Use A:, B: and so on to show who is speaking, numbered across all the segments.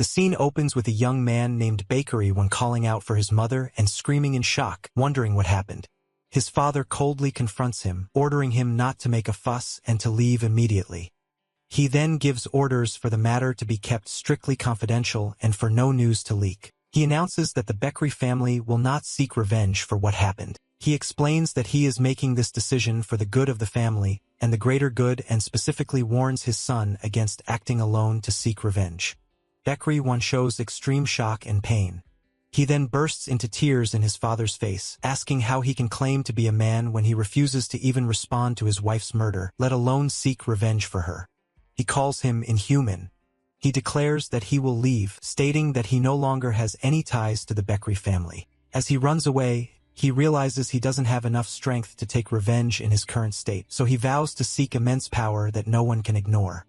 A: The scene opens with a young man named Bakery when calling out for his mother and screaming in shock, wondering what happened. His father coldly confronts him, ordering him not to make a fuss and to leave immediately. He then gives orders for the matter to be kept strictly confidential and for no news to leak. He announces that the Bakery family will not seek revenge for what happened. He explains that he is making this decision for the good of the family and the greater good, and specifically warns his son against acting alone to seek revenge. Bakery shows extreme shock and pain. He then bursts into tears in his father's face, asking how he can claim to be a man when he refuses to even respond to his wife's murder, let alone seek revenge for her. He calls him inhuman. He declares that he will leave, stating that he no longer has any ties to the Bakery family. As he runs away, he realizes he doesn't have enough strength to take revenge in his current state, so he vows to seek immense power that no one can ignore.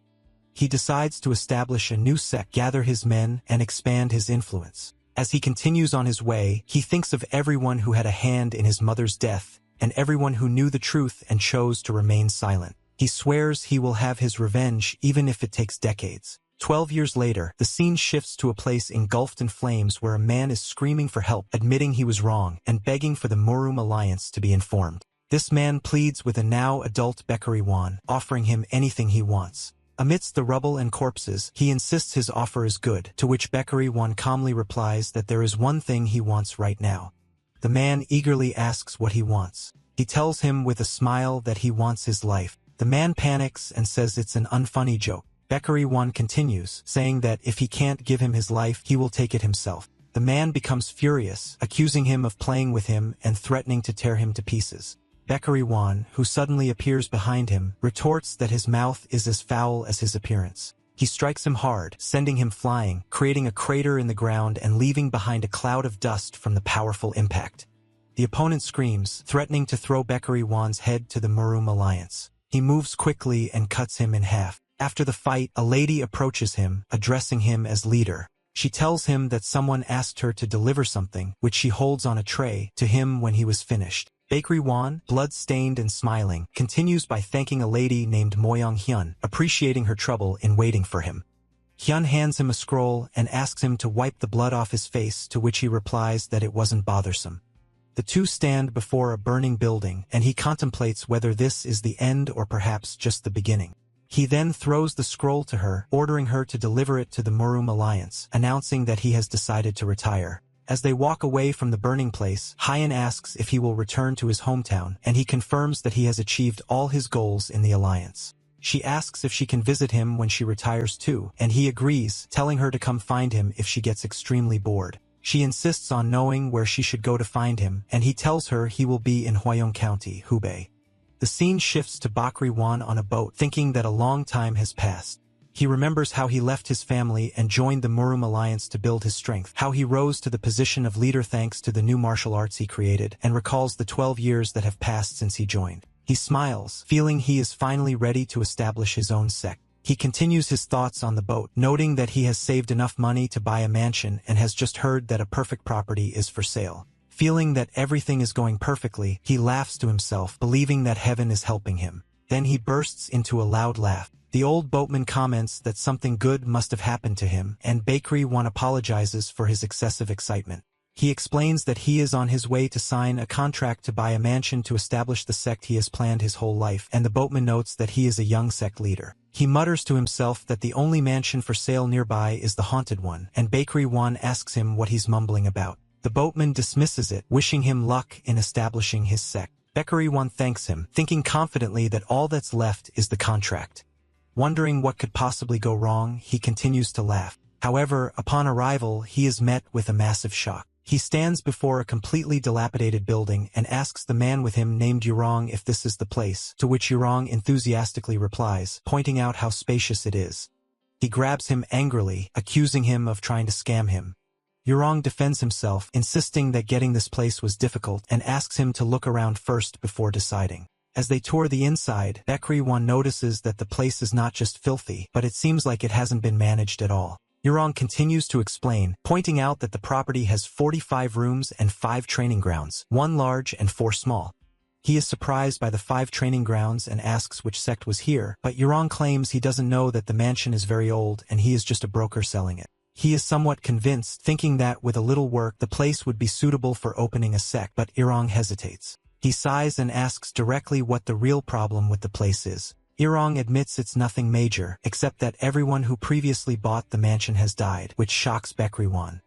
A: He decides to establish a new sect, gather his men, and expand his influence. As he continues on his way, he thinks of everyone who had a hand in his mother's death, and everyone who knew the truth and chose to remain silent. He swears he will have his revenge even if it takes decades. 12 years later, the scene shifts to a place engulfed in flames where a man is screaming for help, admitting he was wrong, and begging for the Murum Alliance to be informed. This man pleads with a now adult Bakery, offering him anything he wants. Amidst the rubble and corpses, he insists his offer is good, to which Bakery calmly replies that there is one thing he wants right now. The man eagerly asks what he wants. He tells him with a smile that he wants his life. The man panics and says it's an unfunny joke. Bakery continues, saying that if he can't give him his life, he will take it himself. The man becomes furious, accusing him of playing with him and threatening to tear him to pieces. Bakery, who suddenly appears behind him, retorts that his mouth is as foul as his appearance. He strikes him hard, sending him flying, creating a crater in the ground and leaving behind a cloud of dust from the powerful impact. The opponent screams, threatening to throw Bakery's head to the Murum Alliance. He moves quickly and cuts him in half. After the fight, a lady approaches him, addressing him as leader. She tells him that someone asked her to deliver something, which she holds on a tray, to him when he was finished. Bakery, blood-stained and smiling, continues by thanking a lady named Moyong Hyun, appreciating her trouble in waiting for him. Hyun hands him a scroll and asks him to wipe the blood off his face, to which he replies that it wasn't bothersome. The two stand before a burning building, and he contemplates whether this is the end or perhaps just the beginning. He then throws the scroll to her, ordering her to deliver it to the Murum Alliance, announcing that he has decided to retire. As they walk away from the burning place, Hyun asks if he will return to his hometown, and he confirms that he has achieved all his goals in the Alliance. She asks if she can visit him when she retires too, and he agrees, telling her to come find him if she gets extremely bored. She insists on knowing where she should go to find him, and he tells her he will be in Hwayong County, Hubei. The scene shifts to Bakery on a boat, thinking that a long time has passed. He remembers how he left his family and joined the Murum Alliance to build his strength, how he rose to the position of leader thanks to the new martial arts he created, and recalls the 12 years that have passed since he joined. He smiles, feeling he is finally ready to establish his own sect. He continues his thoughts on the boat, noting that he has saved enough money to buy a mansion and has just heard that a perfect property is for sale. Feeling that everything is going perfectly, he laughs to himself, believing that heaven is helping him. Then he bursts into a loud laugh. The old boatman comments that something good must have happened to him, and Bakery apologizes for his excessive excitement. He explains that he is on his way to sign a contract to buy a mansion to establish the sect he has planned his whole life, and the boatman notes that he is a young sect leader. He mutters to himself that the only mansion for sale nearby is the haunted one, and Bakery asks him what he's mumbling about. The boatman dismisses it, wishing him luck in establishing his sect. Bakery thanks him, thinking confidently that all that's left is the contract. Wondering what could possibly go wrong, he continues to laugh. However, upon arrival, he is met with a massive shock. He stands before a completely dilapidated building and asks the man with him named Yurong if this is the place, to which Yurong enthusiastically replies, pointing out how spacious it is. He grabs him angrily, accusing him of trying to scam him. Yurong defends himself, insisting that getting this place was difficult, and asks him to look around first before deciding. As they tour the inside, Bakery notices that the place is not just filthy, but it seems like it hasn't been managed at all. Yurong continues to explain, pointing out that the property has 45 rooms and 5 training grounds, 1 large and 4 small. He is surprised by the 5 training grounds and asks which sect was here, but Yurong claims he doesn't know that the mansion is very old and he is just a broker selling it. He is somewhat convinced, thinking that with a little work the place would be suitable for opening a sect, but Irong hesitates. He sighs and asks directly what the real problem with the place is. Irong admits it's nothing major, except that everyone who previously bought the mansion has died, which shocks Baekri-won.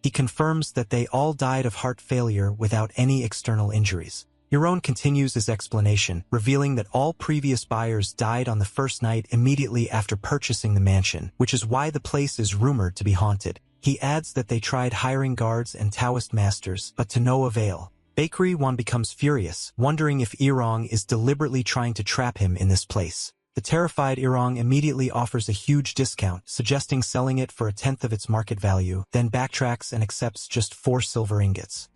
A: He confirms that they all died of heart failure without any external injuries. Irong continues his explanation, revealing that all previous buyers died on the first night immediately after purchasing the mansion, which is why the place is rumored to be haunted. He adds that they tried hiring guards and Taoist masters, but to no avail. Baekri-won becomes furious, wondering if Irong is deliberately trying to trap him in this place. The terrified Irong immediately offers a huge discount, suggesting selling it for 1/10 of its market value, then backtracks and accepts just 4 silver ingots.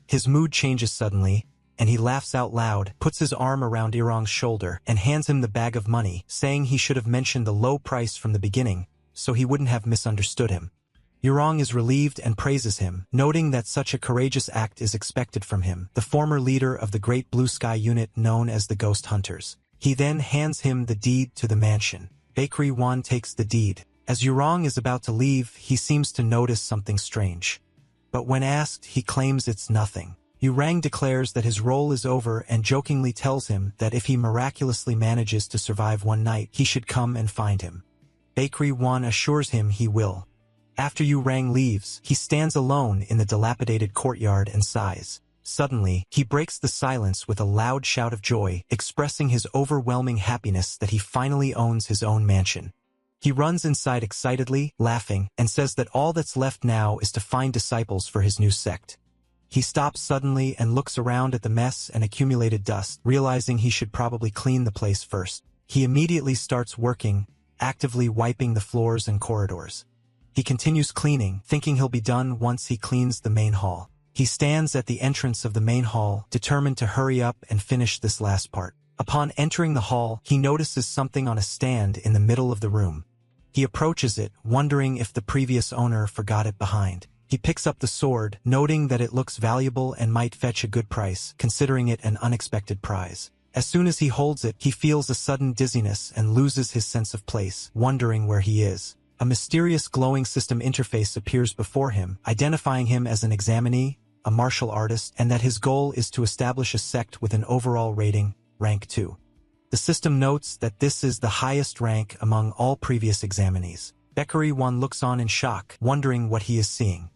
A: His mood changes suddenly, and he laughs out loud, puts his arm around Irong's shoulder, and hands him the bag of money, saying he should have mentioned the low price from the beginning, so he wouldn't have misunderstood him. Irong is relieved and praises him, noting that such a courageous act is expected from him, the former leader of the Great Blue Sky unit known as the Ghost Hunters. He then hands him the deed to the mansion. Baekri-won takes the deed. As Irong is about to leave, he seems to notice something strange. But when asked, he claims it's nothing. Urang declares that his role is over and jokingly tells him that if he miraculously manages to survive one night, he should come and find him. Baekri-won assures him he will. After Urang leaves, he stands alone in the dilapidated courtyard and sighs. Suddenly, he breaks the silence with a loud shout of joy, expressing his overwhelming happiness that he finally owns his own mansion. He runs inside excitedly, laughing, and says that all that's left now is to find disciples for his new sect. He stops suddenly and looks around at the mess and accumulated dust, realizing he should probably clean the place first. He immediately starts working, actively wiping the floors and corridors. He continues cleaning, thinking he'll be done once he cleans the main hall. He stands at the entrance of the main hall, determined to hurry up and finish this last part. Upon entering the hall, he notices something on a stand in the middle of the room. He approaches it, wondering if the previous owner forgot it behind. He picks up the sword, noting that it looks valuable and might fetch a good price, considering it an unexpected prize. As soon as he holds it, he feels a sudden dizziness and loses his sense of place, wondering where he is. A mysterious glowing system interface appears before him, identifying him as an examinee, a martial artist, and that his goal is to establish a sect with an overall rating, rank 2. The system notes that this is the highest rank among all previous examinees. Baekri-won looks on in shock, wondering what he is seeing.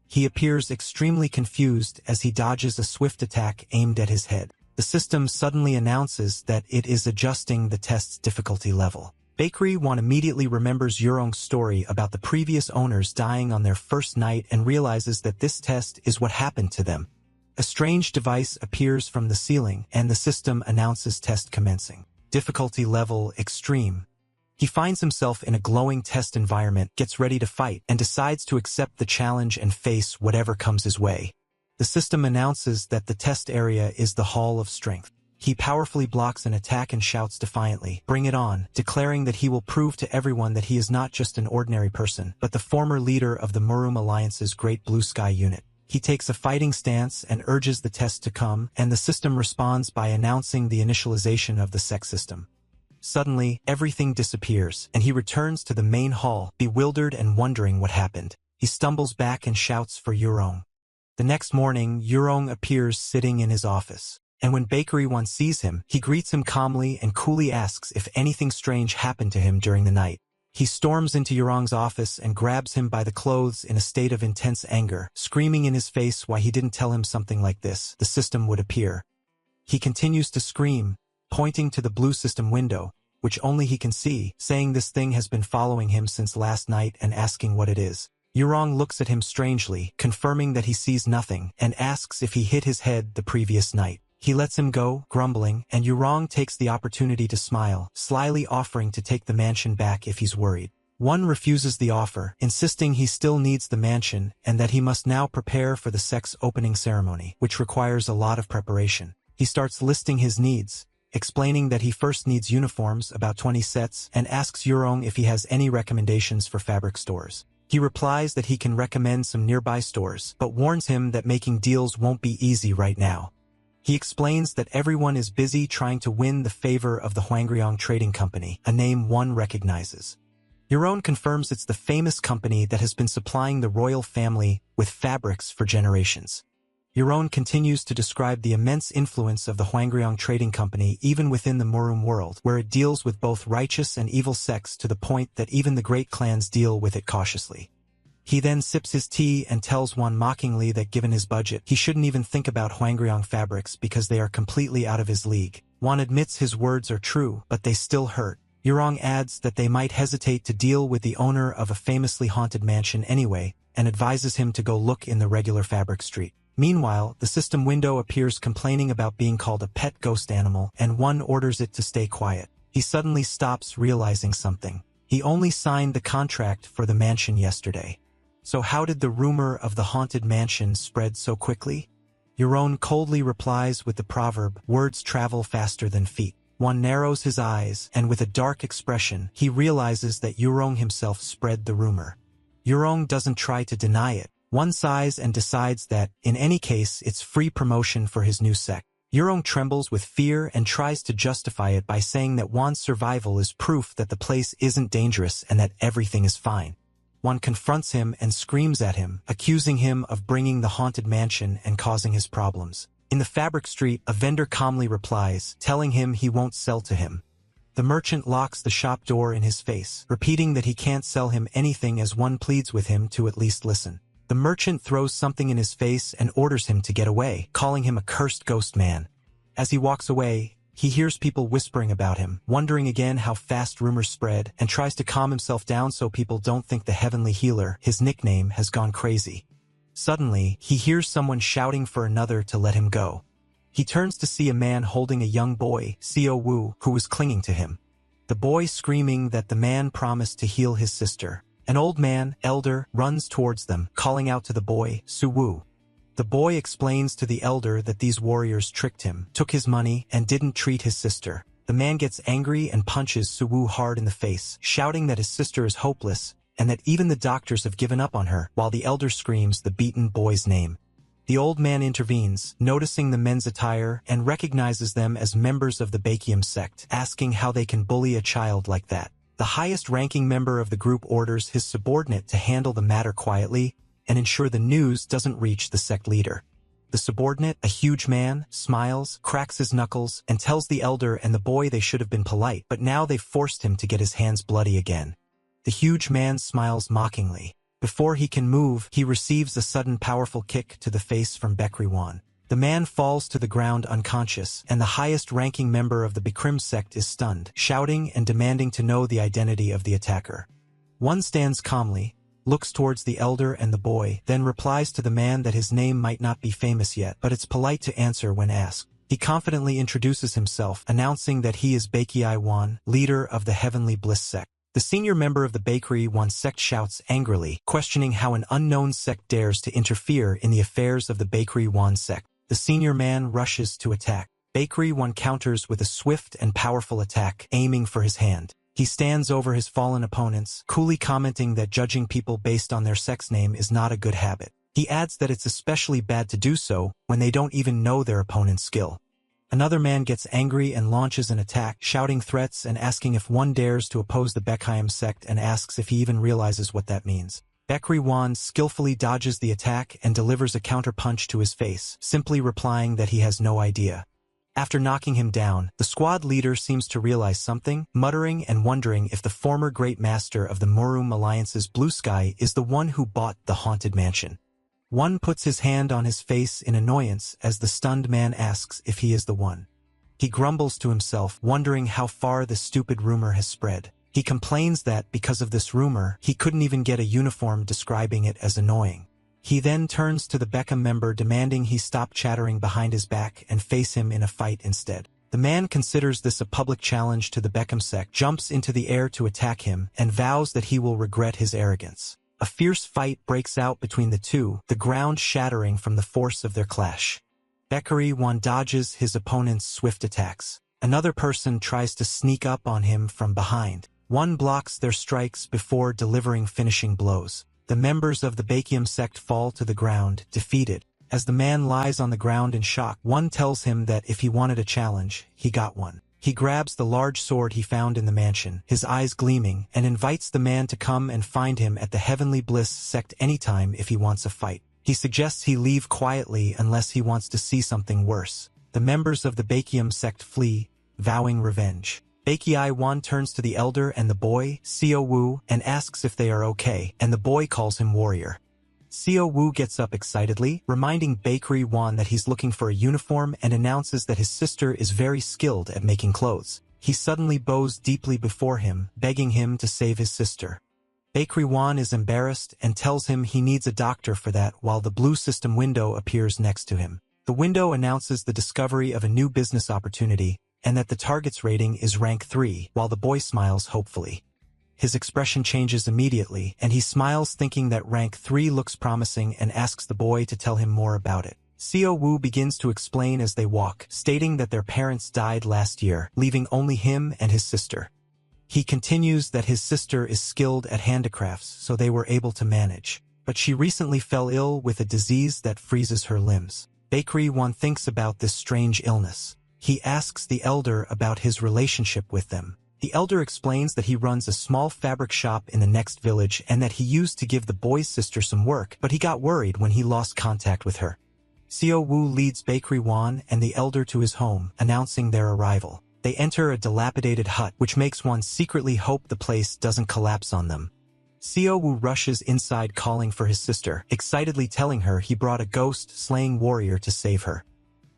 A: He appears extremely confused as he dodges a swift attack aimed at his head. The system suddenly announces that it is adjusting the test's difficulty level. Baekri-won immediately remembers Urong's story about the previous owners dying on their first night and realizes that this test is what happened to them. A strange device appears from the ceiling, and the system announces test commencing. Difficulty level extreme. He finds himself in a glowing test environment, gets ready to fight, and decides to accept the challenge and face whatever comes his way. The system announces that the test area is the Hall of Strength. He powerfully blocks an attack and shouts defiantly, "Bring it on," declaring that he will prove to everyone that he is not just an ordinary person, but the former leader of the Murum Alliance's Great Blue Sky unit. He takes a fighting stance and urges the test to come, and the system responds by announcing the initialization of the sect system. Suddenly, everything disappears, and he returns to the main hall, bewildered and wondering what happened. He stumbles back and shouts for Urong. The next morning, Urong appears sitting in his office. And when Baekri-won sees him, he greets him calmly and coolly asks if anything strange happened to him during the night. He storms into Urong's office and grabs him by the clothes in a state of intense anger, screaming in his face why he didn't tell him something like this, the system would appear. He continues to scream, pointing to the blue system window, which only he can see, saying this thing has been following him since last night and asking what it is. Urong looks at him strangely, confirming that he sees nothing, and asks if he hit his head the previous night. He lets him go, grumbling, and Urong takes the opportunity to smile, slyly offering to take the mansion back if he's worried. One refuses the offer, insisting he still needs the mansion and that he must now prepare for the sect's opening ceremony, which requires a lot of preparation. He starts listing his needs, explaining that he first needs uniforms, about 20 sets, and asks Urong if he has any recommendations for fabric stores. He replies that he can recommend some nearby stores, but warns him that making deals won't be easy right now. He explains that everyone is busy trying to win the favor of the Hwangryong Trading Company, a name one recognizes. Yaron confirms it's the famous company that has been supplying the royal family with fabrics for generations. Yaron continues to describe the immense influence of the Hwangryong Trading Company even within the Murum world, where it deals with both righteous and evil sects to the point that even the great clans deal with it cautiously. He then sips his tea and tells Juan mockingly that given his budget, he shouldn't even think about Hwangryong fabrics because they are completely out of his league. Juan admits his words are true, but they still hurt. Yaron adds that they might hesitate to deal with the owner of a famously haunted mansion anyway, and advises him to go look in the regular fabric street. Meanwhile, the system window appears complaining about being called a pet ghost animal, and one orders it to stay quiet. He suddenly stops, realizing something. He only signed the contract for the mansion yesterday. So how did the rumor of the haunted mansion spread so quickly? Yaron coldly replies with the proverb, words travel faster than feet. Juan narrows his eyes, and with a dark expression, he realizes that Yaron himself spread the rumor. Yaron doesn't try to deny it. Juan sighs and decides that, in any case, it's free promotion for his new sect. Yaron trembles with fear and tries to justify it by saying that Juan's survival is proof that the place isn't dangerous and that everything is fine. Juan confronts him and screams at him, accusing him of bringing the haunted mansion and causing his problems. In the fabric street, a vendor calmly replies, telling him he won't sell to him. The merchant locks the shop door in his face, repeating that he can't sell him anything as Juan pleads with him to at least listen. The merchant throws something in his face and orders him to get away, calling him a cursed ghost man. As he walks away, he hears people whispering about him, wondering again how fast rumors spread, and tries to calm himself down so people don't think the heavenly healer, his nickname, has gone crazy. Suddenly, he hears someone shouting for another to let him go. He turns to see a man holding a young boy, Seo Wu, who was clinging to him. The boy screaming that the man promised to heal his sister. An old man, elder, runs towards them, calling out to the boy, Su Wu. The boy explains to the elder that these warriors tricked him, took his money, and didn't treat his sister. The man gets angry and punches Su Wu hard in the face, shouting that his sister is hopeless, and that even the doctors have given up on her, while the elder screams the beaten boy's name. The old man intervenes, noticing the men's attire, and recognizes them as members of the Recap sect, asking how they can bully a child like that. The highest-ranking member of the group orders his subordinate to handle the matter quietly and ensure the news doesn't reach the sect leader. The subordinate, a huge man, smiles, cracks his knuckles, and tells the elder and the boy they should have been polite, but now they've forced him to get his hands bloody again. The huge man smiles mockingly. Before he can move, he receives a sudden powerful kick to the face from Baekri-won. The man falls to the ground unconscious, and the highest-ranking member of the Recap sect is stunned, shouting and demanding to know the identity of the attacker. One stands calmly, looks towards the elder and the boy, then replies to the man that his name might not be famous yet, but it's polite to answer when asked. He confidently introduces himself, announcing that he is Baekri-won, leader of the Heavenly Bliss sect. The senior member of the Baekri-won sect shouts angrily, questioning how an unknown sect dares to interfere in the affairs of the Baekri-won sect. The senior man rushes to attack. Baekri-won counters with a swift and powerful attack, aiming for his hand. He stands over his fallen opponents, coolly commenting that judging people based on their sex name is not a good habit. He adds that it's especially bad to do so when they don't even know their opponent's skill. Another man gets angry and launches an attack, shouting threats and asking if one dares to oppose the Recap sect and asks if he even realizes what that means. Baekri-won skillfully dodges the attack and delivers a counterpunch to his face, simply replying that he has no idea. After knocking him down, the squad leader seems to realize something, muttering and wondering if the former Great Master of the Murum Alliance's Blue Sky is the one who bought the haunted mansion. One puts his hand on his face in annoyance as the stunned man asks if he is the one. He grumbles to himself, wondering how far the stupid rumor has spread. He complains that, because of this rumor, he couldn't even get a uniform, describing it as annoying. He then turns to the Recap member demanding he stop chattering behind his back and face him in a fight instead. The man considers this a public challenge to the Recap sect, jumps into the air to attack him, and vows that he will regret his arrogance. A fierce fight breaks out between the two, the ground shattering from the force of their clash. Baekri-won dodges his opponent's swift attacks. Another person tries to sneak up on him from behind. One blocks their strikes before delivering finishing blows. The members of the Recap sect fall to the ground, defeated. As the man lies on the ground in shock, one tells him that if he wanted a challenge, he got one. He grabs the large sword he found in the mansion, his eyes gleaming, and invites the man to come and find him at the Heavenly Bliss Sect anytime if he wants a fight. He suggests he leave quietly unless he wants to see something worse. The members of the Baekhyun sect flee, vowing revenge. Baekhyun turns to the elder and the boy, Seo Woo, and asks if they are okay, and the boy calls him warrior. Seo Woo gets up excitedly, reminding Baekhyun that he's looking for a uniform and announces that his sister is very skilled at making clothes. He suddenly bows deeply before him, begging him to save his sister. Baekhyun is embarrassed and tells him he needs a doctor for that while the blue system window appears next to him. The window announces the discovery of a new business opportunity and that the target's rating is rank 3, while the boy smiles hopefully. His expression changes immediately, and he smiles thinking that rank 3 looks promising and asks the boy to tell him more about it. Seo Woo begins to explain as they walk, stating that their parents died last year, leaving only him and his sister. He continues that his sister is skilled at handicrafts, so they were able to manage. But she recently fell ill with a disease that freezes her limbs. Baekhyun thinks about this strange illness. He asks the elder about his relationship with them. The elder explains that he runs a small fabric shop in the next village and that he used to give the boy's sister some work, but he got worried when he lost contact with her. Seo Woo leads Baekhyun and the elder to his home, announcing their arrival. They enter a dilapidated hut, which makes one secretly hope the place doesn't collapse on them. Seo Woo rushes inside calling for his sister, excitedly telling her he brought a ghost-slaying warrior to save her.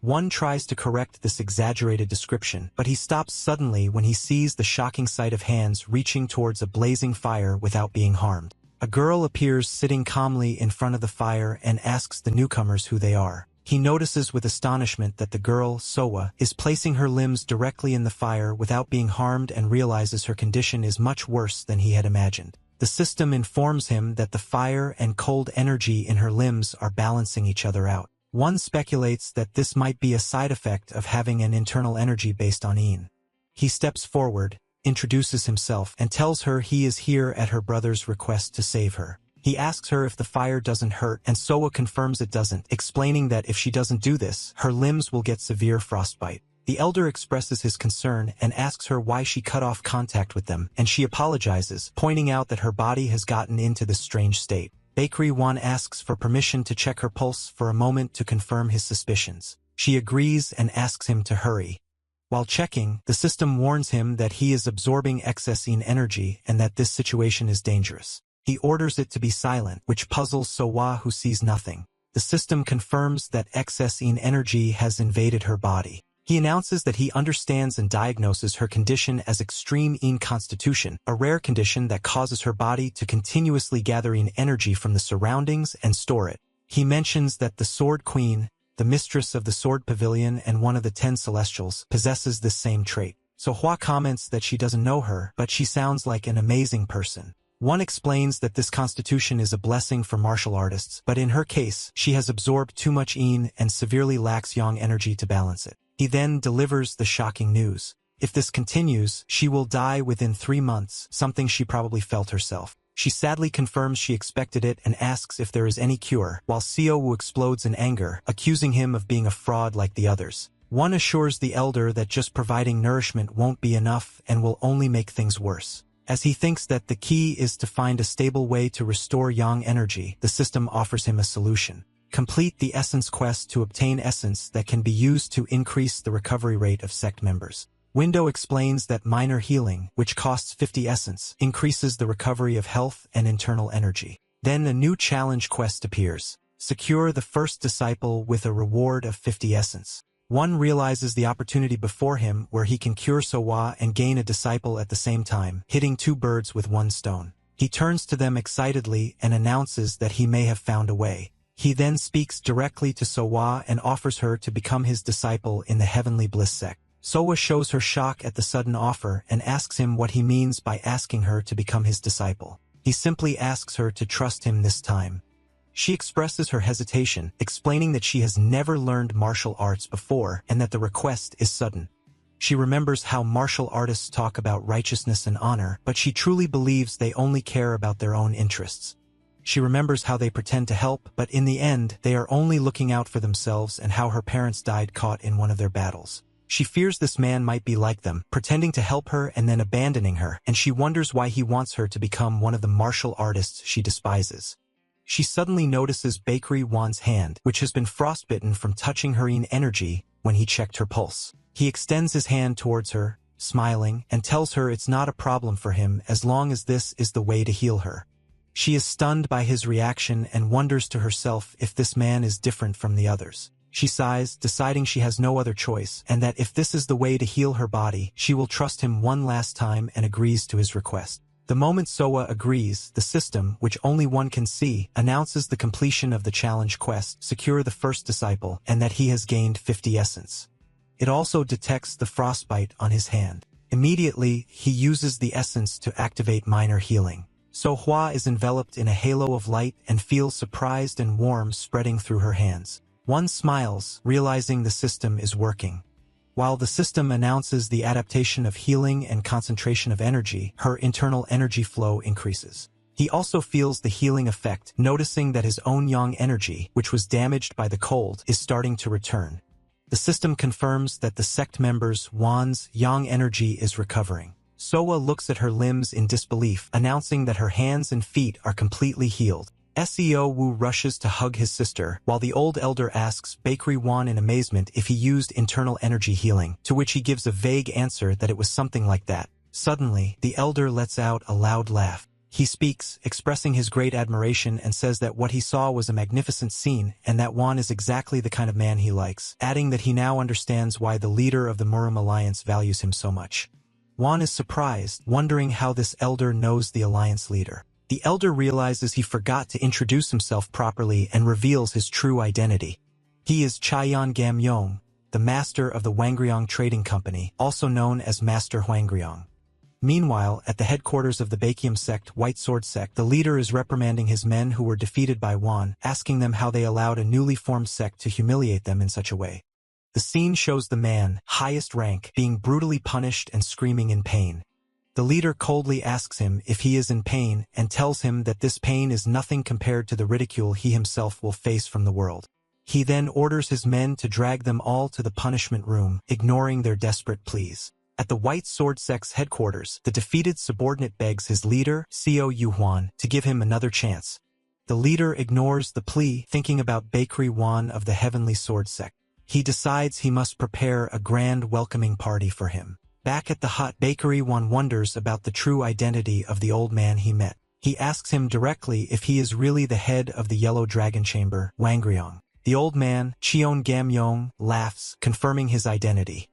A: One tries to correct this exaggerated description, but he stops suddenly when he sees the shocking sight of hands reaching towards a blazing fire without being harmed. A girl appears sitting calmly in front of the fire and asks the newcomers who they are. He notices with astonishment that the girl, Soa, is placing her limbs directly in the fire without being harmed and realizes her condition is much worse than he had imagined. The system informs him that the fire and cold energy in her limbs are balancing each other out. One speculates that this might be a side effect of having an internal energy based on Yin. He steps forward, introduces himself, and tells her he is here at her brother's request to save her. He asks her if the fire doesn't hurt, and Soa confirms it doesn't, explaining that if she doesn't do this, her limbs will get severe frostbite. The elder expresses his concern and asks her why she cut off contact with them, and she apologizes, pointing out that her body has gotten into this strange state. Baekhyun asks for permission to check her pulse for a moment to confirm his suspicions. She agrees and asks him to hurry. While checking, the system warns him that he is absorbing excess Yin energy and that this situation is dangerous. He orders it to be silent, which puzzles Soa, who sees nothing. The system confirms that excess Yin energy has invaded her body. He announces that he understands and diagnoses her condition as extreme Yin constitution, a rare condition that causes her body to continuously gather Yin energy from the surroundings and store it. He mentions that the Sword Queen, the mistress of the Sword Pavilion and one of the 10 Celestials, possesses this same trait. So Hua comments that she doesn't know her, but she sounds like an amazing person. One explains that this constitution is a blessing for martial artists, but in her case, she has absorbed too much Yin and severely lacks Yang energy to balance it. He then delivers the shocking news. If this continues, she will die within 3 months, something she probably felt herself. She sadly confirms she expected it and asks if there is any cure, while Seo Woo explodes in anger, accusing him of being a fraud like the others. One assures the elder that just providing nourishment won't be enough and will only make things worse. As he thinks that the key is to find a stable way to restore Yang energy, the system offers him a solution. Complete the Essence quest to obtain essence that can be used to increase the recovery rate of sect members. Window explains that minor healing, which costs 50 essence, increases the recovery of health and internal energy. Then a new challenge quest appears. Secure the first disciple with a reward of 50 essence. One realizes the opportunity before him where he can cure Soa and gain a disciple at the same time, hitting 2 birds with 1 stone. He turns to them excitedly and announces that he may have found a way. He then speaks directly to Soa and offers her to become his disciple in the Heavenly Bliss Sect. Soa shows her shock at the sudden offer and asks him what he means by asking her to become his disciple. He simply asks her to trust him this time. She expresses her hesitation, explaining that she has never learned martial arts before and that the request is sudden. She remembers how martial artists talk about righteousness and honor, but she truly believes they only care about their own interests. She remembers how they pretend to help, but in the end, they are only looking out for themselves and how her parents died caught in one of their battles. She fears this man might be like them, pretending to help her and then abandoning her, and she wonders why he wants her to become one of the martial artists she despises. She suddenly notices Bakery Wan's hand, which has been frostbitten from touching her energy when he checked her pulse. He extends his hand towards her, smiling, and tells her it's not a problem for him as long as this is the way to heal her. She is stunned by his reaction and wonders to herself if this man is different from the others. She sighs, deciding she has no other choice, and that if this is the way to heal her body, she will trust him one last time and agrees to his request. The moment Soa agrees, the system, which only one can see, announces the completion of the challenge quest, secure the first disciple, and that he has gained 50 essence. It also detects the frostbite on his hand. Immediately, he uses the essence to activate minor healing. So Hua is enveloped in a halo of light and feels surprised and warm spreading through her hands. One smiles, realizing the system is working. While the system announces the adaptation of healing and concentration of energy, her internal energy flow increases. He also feels the healing effect, noticing that his own yang energy, which was damaged by the cold, is starting to return. The system confirms that the sect members' Wan's yang energy is recovering. Soa looks at her limbs in disbelief, announcing that her hands and feet are completely healed. Seo Wu rushes to hug his sister, while the old elder asks Bakery Wan in amazement if he used internal energy healing, to which he gives a vague answer that it was something like that. Suddenly, the elder lets out a loud laugh. He speaks, expressing his great admiration, and says that what he saw was a magnificent scene and that Wan is exactly the kind of man he likes, adding that he now understands why the leader of the Murum Alliance values him so much. Wan is surprised, wondering how this elder knows the alliance leader. The elder realizes he forgot to introduce himself properly and reveals his true identity. He is Chayan Gamyong, the master of the Wangryong Trading Company, also known as Master Huangryong. Meanwhile, at the headquarters of the Bakium sect, White Sword sect, the leader is reprimanding his men who were defeated by Wan, asking them how they allowed a newly formed sect to humiliate them in such a way. The scene shows the man, highest rank, being brutally punished and screaming in pain. The leader coldly asks him if he is in pain and tells him that this pain is nothing compared to the ridicule he himself will face from the world. He then orders his men to drag them all to the punishment room, ignoring their desperate pleas. At the White Sword Sect's headquarters, the defeated subordinate begs his leader, Seo Yuhuan, to give him another chance. The leader ignores the plea, thinking about Bakery Wan of the Heavenly Sword Sect. He decides he must prepare a grand welcoming party for him. Back at the hut, Bakery Wan wonders about the true identity of the old man he met. He asks him directly if he is really the head of the Yellow Dragon Chamber, Wangryong. The old man, Cheon Gamyong, laughs, confirming his identity.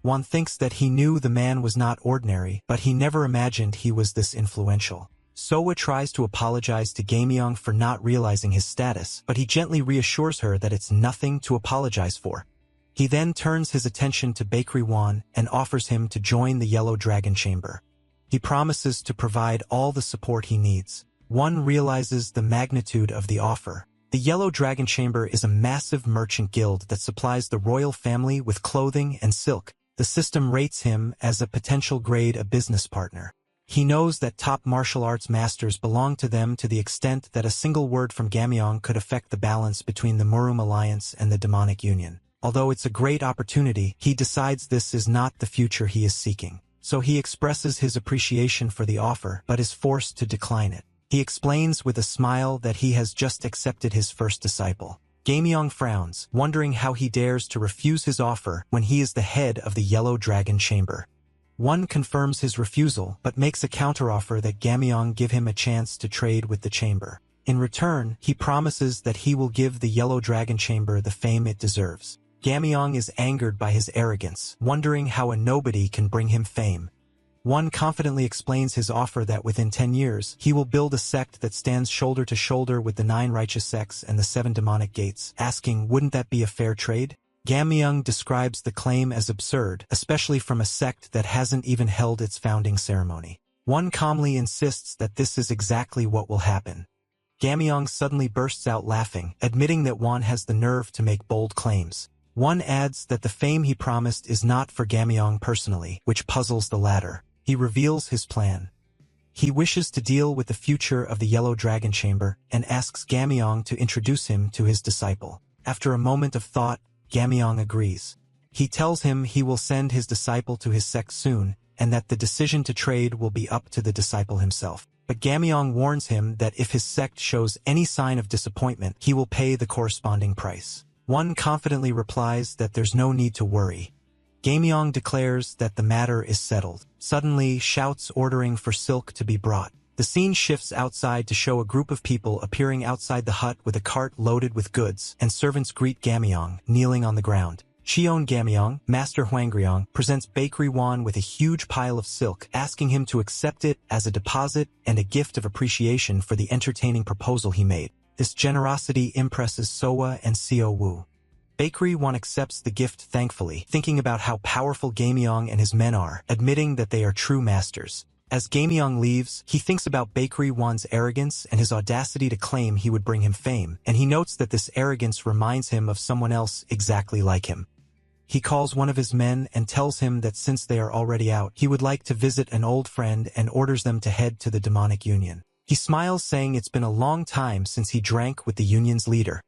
A: Wan thinks that he knew the man was not ordinary, but he never imagined he was this influential. Soa tries to apologize to Gamyong for not realizing his status, but he gently reassures her that it's nothing to apologize for. He then turns his attention to Bakery Wan and offers him to join the Yellow Dragon Chamber. He promises to provide all the support he needs. Wan realizes the magnitude of the offer. The Yellow Dragon Chamber is a massive merchant guild that supplies the royal family with clothing and silk. The system rates him as a potential grade A business partner. He knows that top martial arts masters belong to them to the extent that a single word from Gamyong could affect the balance between the Murum Alliance and the Demonic Union. Although it's a great opportunity, he decides this is not the future he is seeking. So he expresses his appreciation for the offer, but is forced to decline it. He explains with a smile that he has just accepted his first disciple. Gamyong frowns, wondering how he dares to refuse his offer when he is the head of the Yellow Dragon Chamber. One confirms his refusal, but makes a counteroffer that Gamyong give him a chance to trade with the chamber. In return, he promises that he will give the Yellow Dragon Chamber the fame it deserves. Gamyong is angered by his arrogance, wondering how a nobody can bring him fame. One confidently explains his offer that within 10 years, he will build a sect that stands shoulder to shoulder with the 9 righteous sects and the 7 demonic gates, asking, wouldn't that be a fair trade? Gamyong describes the claim as absurd, especially from a sect that hasn't even held its founding ceremony. One calmly insists that this is exactly what will happen. Gamyong suddenly bursts out laughing, admitting that Wan has the nerve to make bold claims. One adds that the fame he promised is not for Gamyong personally, which puzzles the latter. He reveals his plan. He wishes to deal with the future of the Yellow Dragon Chamber and asks Gamyong to introduce him to his disciple. After a moment of thought, Gamyong agrees. He tells him he will send his disciple to his sect soon, and that the decision to trade will be up to the disciple himself. But Gamyeong warns him that if his sect shows any sign of disappointment, he will pay the corresponding price. One confidently replies that there's no need to worry. Gamyeong declares that the matter is settled. Suddenly, shouts ordering for silk to be brought. The scene shifts outside to show a group of people appearing outside the hut with a cart loaded with goods, and servants greet Gamyeong, kneeling on the ground. Cheon Gamyeong, Master Hwangryong, presents Bakery Won with a huge pile of silk, asking him to accept it as a deposit and a gift of appreciation for the entertaining proposal he made. This generosity impresses Soa and Seo Woo. Bakery Won accepts the gift thankfully, thinking about how powerful Gamyeong and his men are, admitting that they are true masters. As Gamyeong leaves, he thinks about Bakery Won's arrogance and his audacity to claim he would bring him fame, and he notes that this arrogance reminds him of someone else exactly like him. He calls one of his men and tells him that since they are already out, he would like to visit an old friend and orders them to head to the demonic union. He smiles, saying it's been a long time since he drank with the union's leader.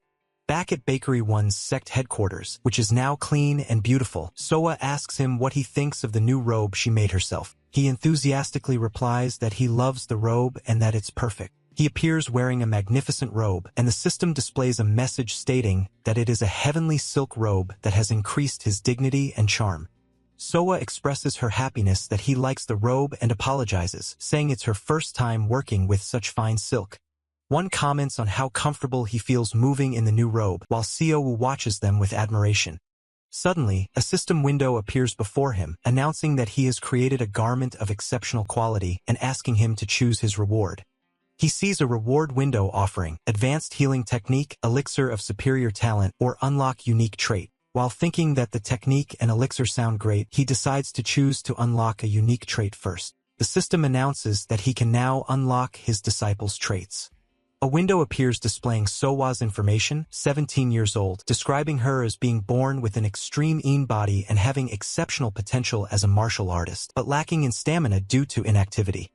A: Back at Bakery One's sect headquarters, which is now clean and beautiful, Soa asks him what he thinks of the new robe she made herself. He enthusiastically replies that he loves the robe and that it's perfect. He appears wearing a magnificent robe, and the system displays a message stating that it is a heavenly silk robe that has increased his dignity and charm. Soa expresses her happiness that he likes the robe and apologizes, saying it's her first time working with such fine silk. One comments on how comfortable he feels moving in the new robe, while Seo Woo watches them with admiration. Suddenly, a system window appears before him, announcing that he has created a garment of exceptional quality and asking him to choose his reward. He sees a reward window offering advanced healing technique, elixir of superior talent, or unlock unique trait. While thinking that the technique and elixir sound great, he decides to choose to unlock a unique trait first. The system announces that he can now unlock his disciple's traits. A window appears displaying Sowa's information, 17 years old, describing her as being born with an extreme Een body and having exceptional potential as a martial artist, but lacking in stamina due to inactivity.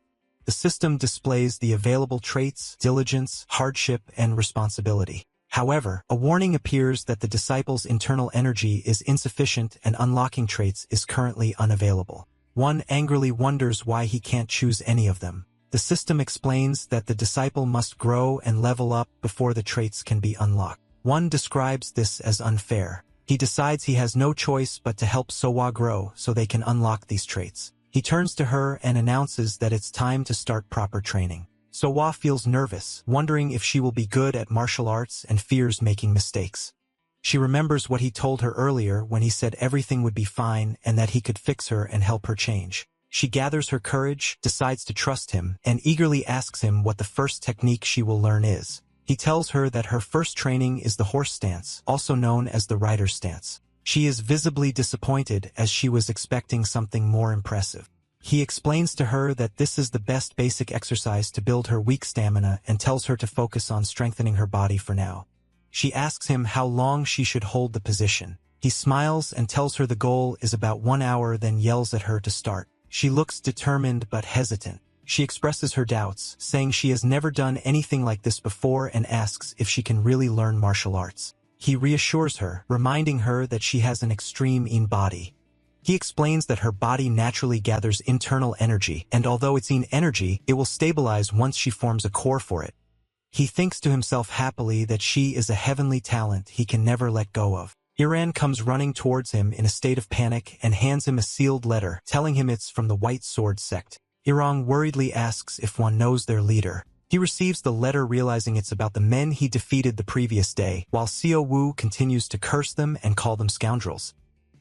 A: The system displays the available traits, diligence, hardship, and responsibility. However, a warning appears that the disciple's internal energy is insufficient and unlocking traits is currently unavailable. One angrily wonders why he can't choose any of them. The system explains that the disciple must grow and level up before the traits can be unlocked. One describes this as unfair. He decides he has no choice but to help Sowa grow so they can unlock these traits. He turns to her and announces that it's time to start proper training. Sowa feels nervous, wondering if she will be good at martial arts and fears making mistakes. She remembers what he told her earlier when he said everything would be fine and that he could fix her and help her change. She gathers her courage, decides to trust him, and eagerly asks him what the first technique she will learn is. He tells her that her first training is the horse stance, also known as the rider's stance. She is visibly disappointed as she was expecting something more impressive. He explains to her that this is the best basic exercise to build her weak stamina and tells her to focus on strengthening her body for now. She asks him how long she should hold the position. He smiles and tells her the goal is about 1 hour, then yells at her to start. She looks determined but hesitant. She expresses her doubts, saying she has never done anything like this before and asks if she can really learn martial arts. He reassures her, reminding her that she has an extreme Een body. He explains that her body naturally gathers internal energy, and although it's Een energy, it will stabilize once she forms a core for it. He thinks to himself happily that she is a heavenly talent he can never let go of. Iran comes running towards him in a state of panic and hands him a sealed letter, telling him it's from the White Sword Sect. Iran worriedly asks if one knows their leader. He receives the letter realizing it's about the men he defeated the previous day, while Seo Woo continues to curse them and call them scoundrels.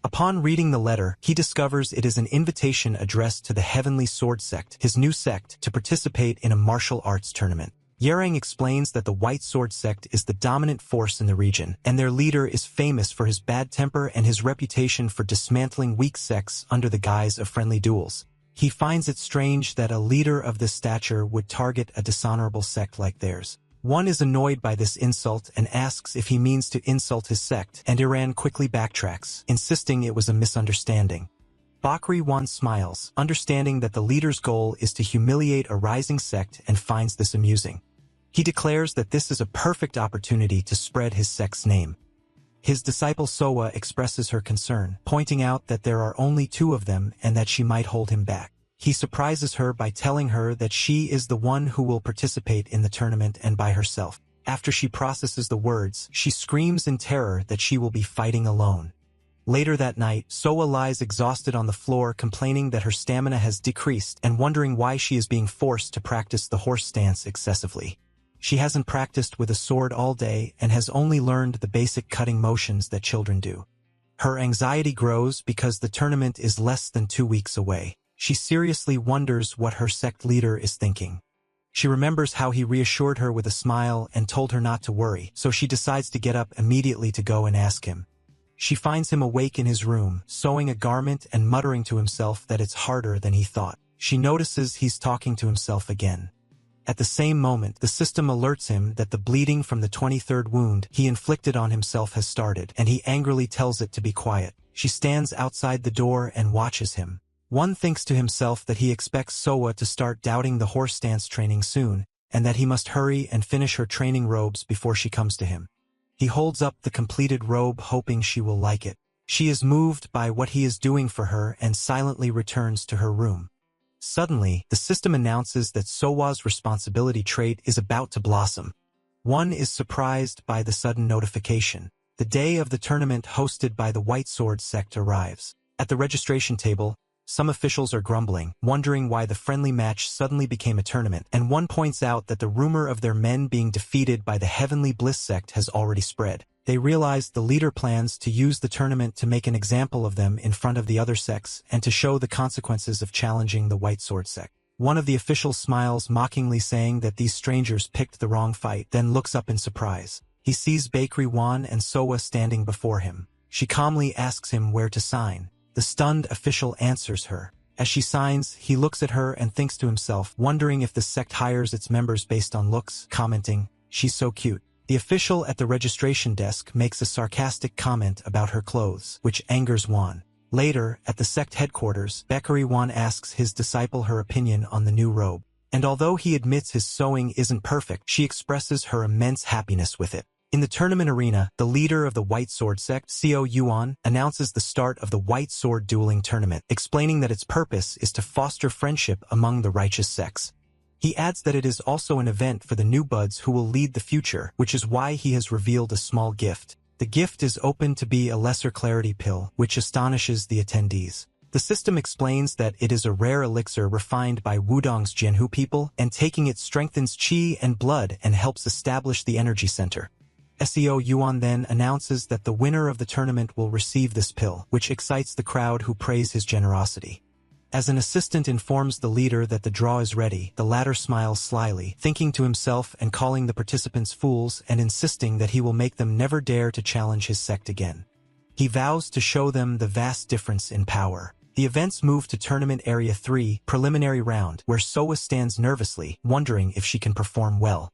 A: Upon reading the letter, he discovers it is an invitation addressed to the Heavenly Sword Sect, his new sect, to participate in a martial arts tournament. Yerang explains that the White Sword Sect is the dominant force in the region, and their leader is famous for his bad temper and his reputation for dismantling weak sects under the guise of friendly duels. He finds it strange that a leader of this stature would target a dishonorable sect like theirs. One is annoyed by this insult and asks if he means to insult his sect, and Iran quickly backtracks, insisting it was a misunderstanding. Bakri Wan smiles, understanding that the leader's goal is to humiliate a rising sect and finds this amusing. He declares that this is a perfect opportunity to spread his sect's name. His disciple Sowa expresses her concern, pointing out that there are only 2 of them and that she might hold him back. He surprises her by telling her that she is the one who will participate in the tournament and by herself. After she processes the words, she screams in terror that she will be fighting alone. Later that night, Sowa lies exhausted on the floor, complaining that her stamina has decreased and wondering why she is being forced to practice the horse stance excessively. She hasn't practiced with a sword all day and has only learned the basic cutting motions that children do. Her anxiety grows because the tournament is less than 2 weeks away. She seriously wonders what her sect leader is thinking. She remembers how he reassured her with a smile and told her not to worry, so she decides to get up immediately to go and ask him. She finds him awake in his room, sewing a garment and muttering to himself that it's harder than he thought. She notices he's talking to himself again. At the same moment, the system alerts him that the bleeding from the 23rd wound he inflicted on himself has started, and he angrily tells it to be quiet. She stands outside the door and watches him. One thinks to himself that he expects Sowa to start doubting the horse stance training soon, and that he must hurry and finish her training robes before she comes to him. He holds up the completed robe, hoping she will like it. She is moved by what he is doing for her and silently returns to her room. Suddenly, the system announces that Sowa's responsibility trait is about to blossom. One is surprised by the sudden notification. The day of the tournament hosted by the White Sword sect arrives. At the registration table, some officials are grumbling, wondering why the friendly match suddenly became a tournament, and one points out that the rumor of their men being defeated by the Heavenly Bliss sect has already spread. They realize the leader plans to use the tournament to make an example of them in front of the other sects and to show the consequences of challenging the White Sword sect. One of the officials smiles mockingly, saying that these strangers picked the wrong fight, then looks up in surprise. He sees Bakery Wan and Sowa standing before him. She calmly asks him where to sign. The stunned official answers her. As she signs, he looks at her and thinks to himself, wondering if the sect hires its members based on looks, commenting, "She's so cute." The official at the registration desk makes a sarcastic comment about her clothes, which angers Wan. Later, at the sect headquarters, Bakery Wan asks his disciple her opinion on the new robe. And although he admits his sewing isn't perfect, she expresses her immense happiness with it. In the tournament arena, the leader of the White Sword sect, Seo Yuan, announces the start of the White Sword dueling tournament, explaining that its purpose is to foster friendship among the righteous sects. He adds that it is also an event for the new buds who will lead the future, which is why he has revealed a small gift. The gift is open to be a lesser clarity pill, which astonishes the attendees. The system explains that it is a rare elixir refined by Wudong's Jianhu people, and taking it strengthens qi and blood and helps establish the energy center. Seo Yuan then announces that the winner of the tournament will receive this pill, which excites the crowd who praise his generosity. As an assistant informs the leader that the draw is ready, the latter smiles slyly, thinking to himself and calling the participants fools and insisting that he will make them never dare to challenge his sect again. He vows to show them the vast difference in power. The events move to Tournament Area 3, preliminary round, where Sowa stands nervously, wondering if she can perform well.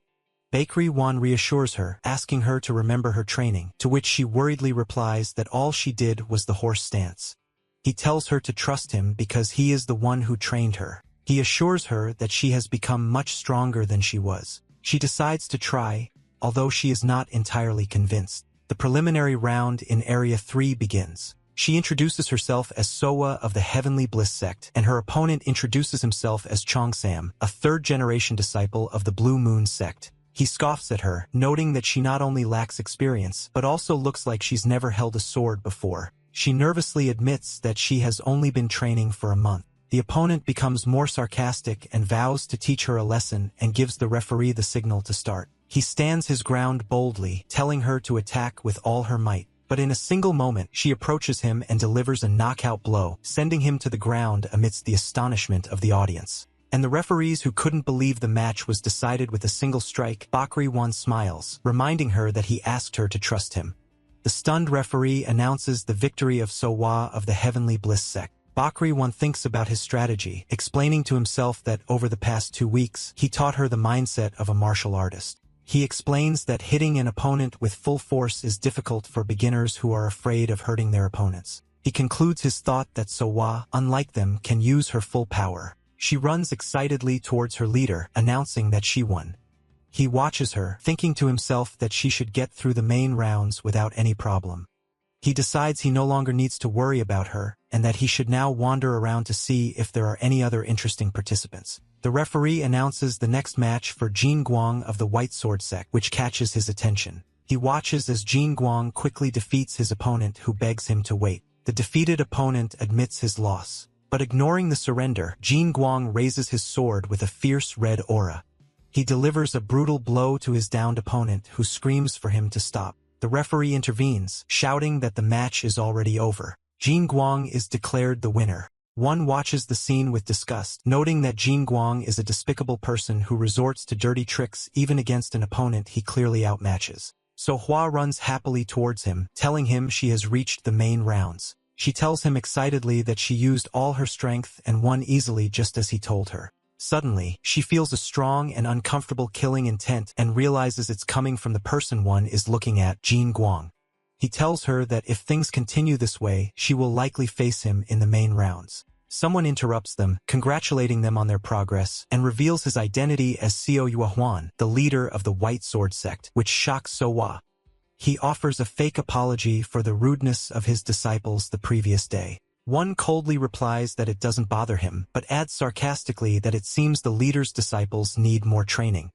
A: Bakery Wan reassures her, asking her to remember her training, to which she worriedly replies that all she did was the horse stance. He tells her to trust him because he is the one who trained her. He assures her that she has become much stronger than she was. She decides to try, although she is not entirely convinced. The preliminary round in Area 3 begins. She introduces herself as Sowa of the Heavenly Bliss sect, and her opponent introduces himself as Chongsam, a third-generation disciple of the Blue Moon sect. He scoffs at her, noting that she not only lacks experience, but also looks like she's never held a sword before. She nervously admits that she has only been training for a month. The opponent becomes more sarcastic and vows to teach her a lesson and gives the referee the signal to start. He stands his ground boldly, telling her to attack with all her might. But in a single moment, she approaches him and delivers a knockout blow, sending him to the ground amidst the astonishment of the audience. And the referees who couldn't believe the match was decided with a single strike, Bakery Wan smiles, reminding her that he asked her to trust him. The stunned referee announces the victory of Sowa of the Heavenly Bliss sect. Bakery Wan thinks about his strategy, explaining to himself that over the past 2 weeks, he taught her the mindset of a martial artist. He explains that hitting an opponent with full force is difficult for beginners who are afraid of hurting their opponents. He concludes his thought that Sowa, unlike them, can use her full power. She runs excitedly towards her leader, announcing that she won. He watches her, thinking to himself that she should get through the main rounds without any problem. He decides he no longer needs to worry about her, and that he should now wander around to see if there are any other interesting participants. The referee announces the next match for Jin Guang of the White Sword Sect, which catches his attention. He watches as Jin Guang quickly defeats his opponent, who begs him to wait. The defeated opponent admits his loss. But ignoring the surrender, Jin Guang raises his sword with a fierce red aura. He delivers a brutal blow to his downed opponent, who screams for him to stop. The referee intervenes, shouting that the match is already over. Jin Guang is declared the winner. One watches the scene with disgust, noting that Jin Guang is a despicable person who resorts to dirty tricks even against an opponent he clearly outmatches. So Hua runs happily towards him, telling him she has reached the main rounds. She tells him excitedly that she used all her strength and won easily just as he told her. Suddenly, she feels a strong and uncomfortable killing intent and realizes it's coming from the person one is looking at, Jin Guang. He tells her that if things continue this way, she will likely face him in the main rounds. Someone interrupts them, congratulating them on their progress, and reveals his identity as Xiao Yuahuan, the leader of the White Sword Sect, which shocks Sohua. He offers a fake apology for the rudeness of his disciples the previous day. One coldly replies that it doesn't bother him, but adds sarcastically that it seems the leader's disciples need more training.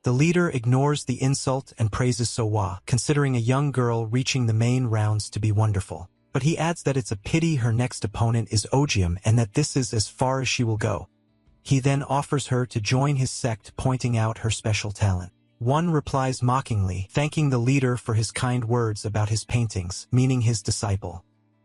A: The leader ignores the insult and praises Sohua, considering a young girl reaching the main rounds to be wonderful. But he adds that it's a pity her next opponent is Ogium and that this is as far as she will go. He then offers her to join his sect, pointing out her special talent. One replies mockingly, thanking the leader for his kind words about his paintings, meaning his disciple.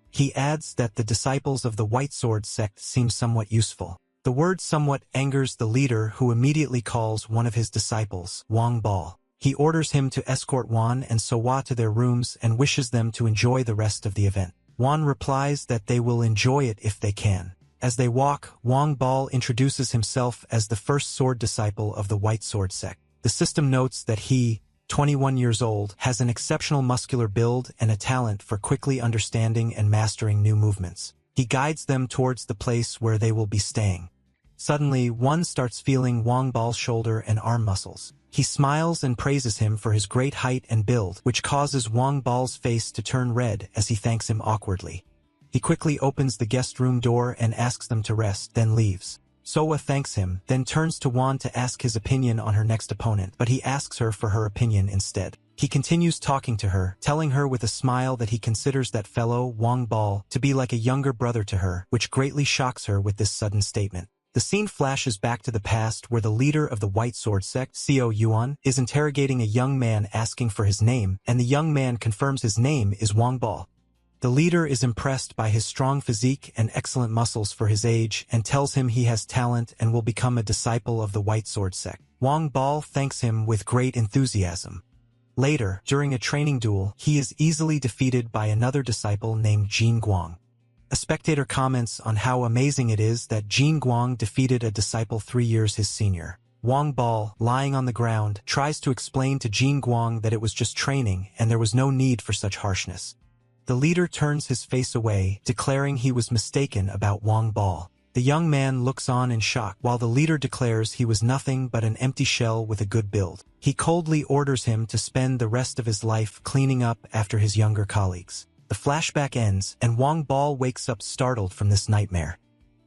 A: He adds that the disciples of the White Sword Sect seem somewhat useful. The word somewhat angers the leader, who immediately calls one of his disciples, Wang Bal. He orders him to escort Wan and Sohua to their rooms and wishes them to enjoy the rest of the event. Wan replies that they will enjoy it if they can. As they walk, Wang Bal introduces himself as the first sword disciple of the White Sword Sect. The system notes that he, 21 years old, has an exceptional muscular build and a talent for quickly understanding and mastering new movements. He guides them towards the place where they will be staying. Suddenly, one starts feeling Wang Bal's shoulder and arm muscles. He smiles and praises him for his great height and build, which causes Wang Bal's face to turn red as he thanks him awkwardly. He quickly opens the guest room door and asks them to rest, then leaves. Sohua thanks him, then turns to Wan to ask his opinion on her next opponent, but he asks her for her opinion instead. He continues talking to her, telling her with a smile that he considers that fellow, Wang Bal, to be like a younger brother to her, which greatly shocks her with this sudden statement. The scene flashes back to the past, where the leader of the White Sword Sect, Xiao Yuan, is interrogating a young man asking for his name, and the young man confirms his name is Wang Bal. The leader is impressed by his strong physique and excellent muscles for his age and tells him he has talent and will become a disciple of the White Sword Sect. Wang Bal thanks him with great enthusiasm. Later, during a training duel, he is easily defeated by another disciple named Jin Guang. A spectator comments on how amazing it is that Jin Guang defeated a disciple 3 years his senior. Wang Bal, lying on the ground, tries to explain to Jin Guang that it was just training and there was no need for such harshness. The leader turns his face away, declaring he was mistaken about Wang Bal. The young man looks on in shock, while the leader declares he was nothing but an empty shell with a good build. He coldly orders him to spend the rest of his life cleaning up after his younger colleagues. The flashback ends, and Wang Bal wakes up startled from this nightmare.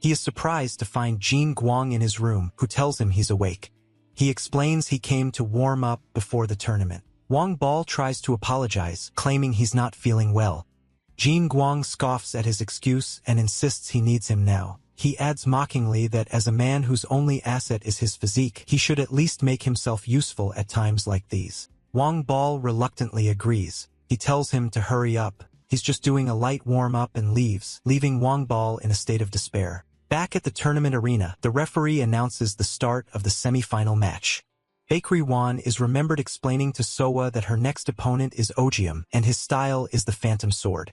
A: He is surprised to find Jin Guang in his room, who tells him he's awake. He explains he came to warm up before the tournament. Wang Bal tries to apologize, claiming he's not feeling well. Jin Guang scoffs at his excuse and insists he needs him now. He adds mockingly that as a man whose only asset is his physique, he should at least make himself useful at times like these. Wang Bal reluctantly agrees. He tells him to hurry up. He's just doing a light warm-up and leaves, leaving Wang Bal in a state of despair. Back at the tournament arena, the referee announces the start of the semi-final match. Bakery Wan is remembered explaining to Sohua that her next opponent is Ogium, and his style is the Phantom Sword.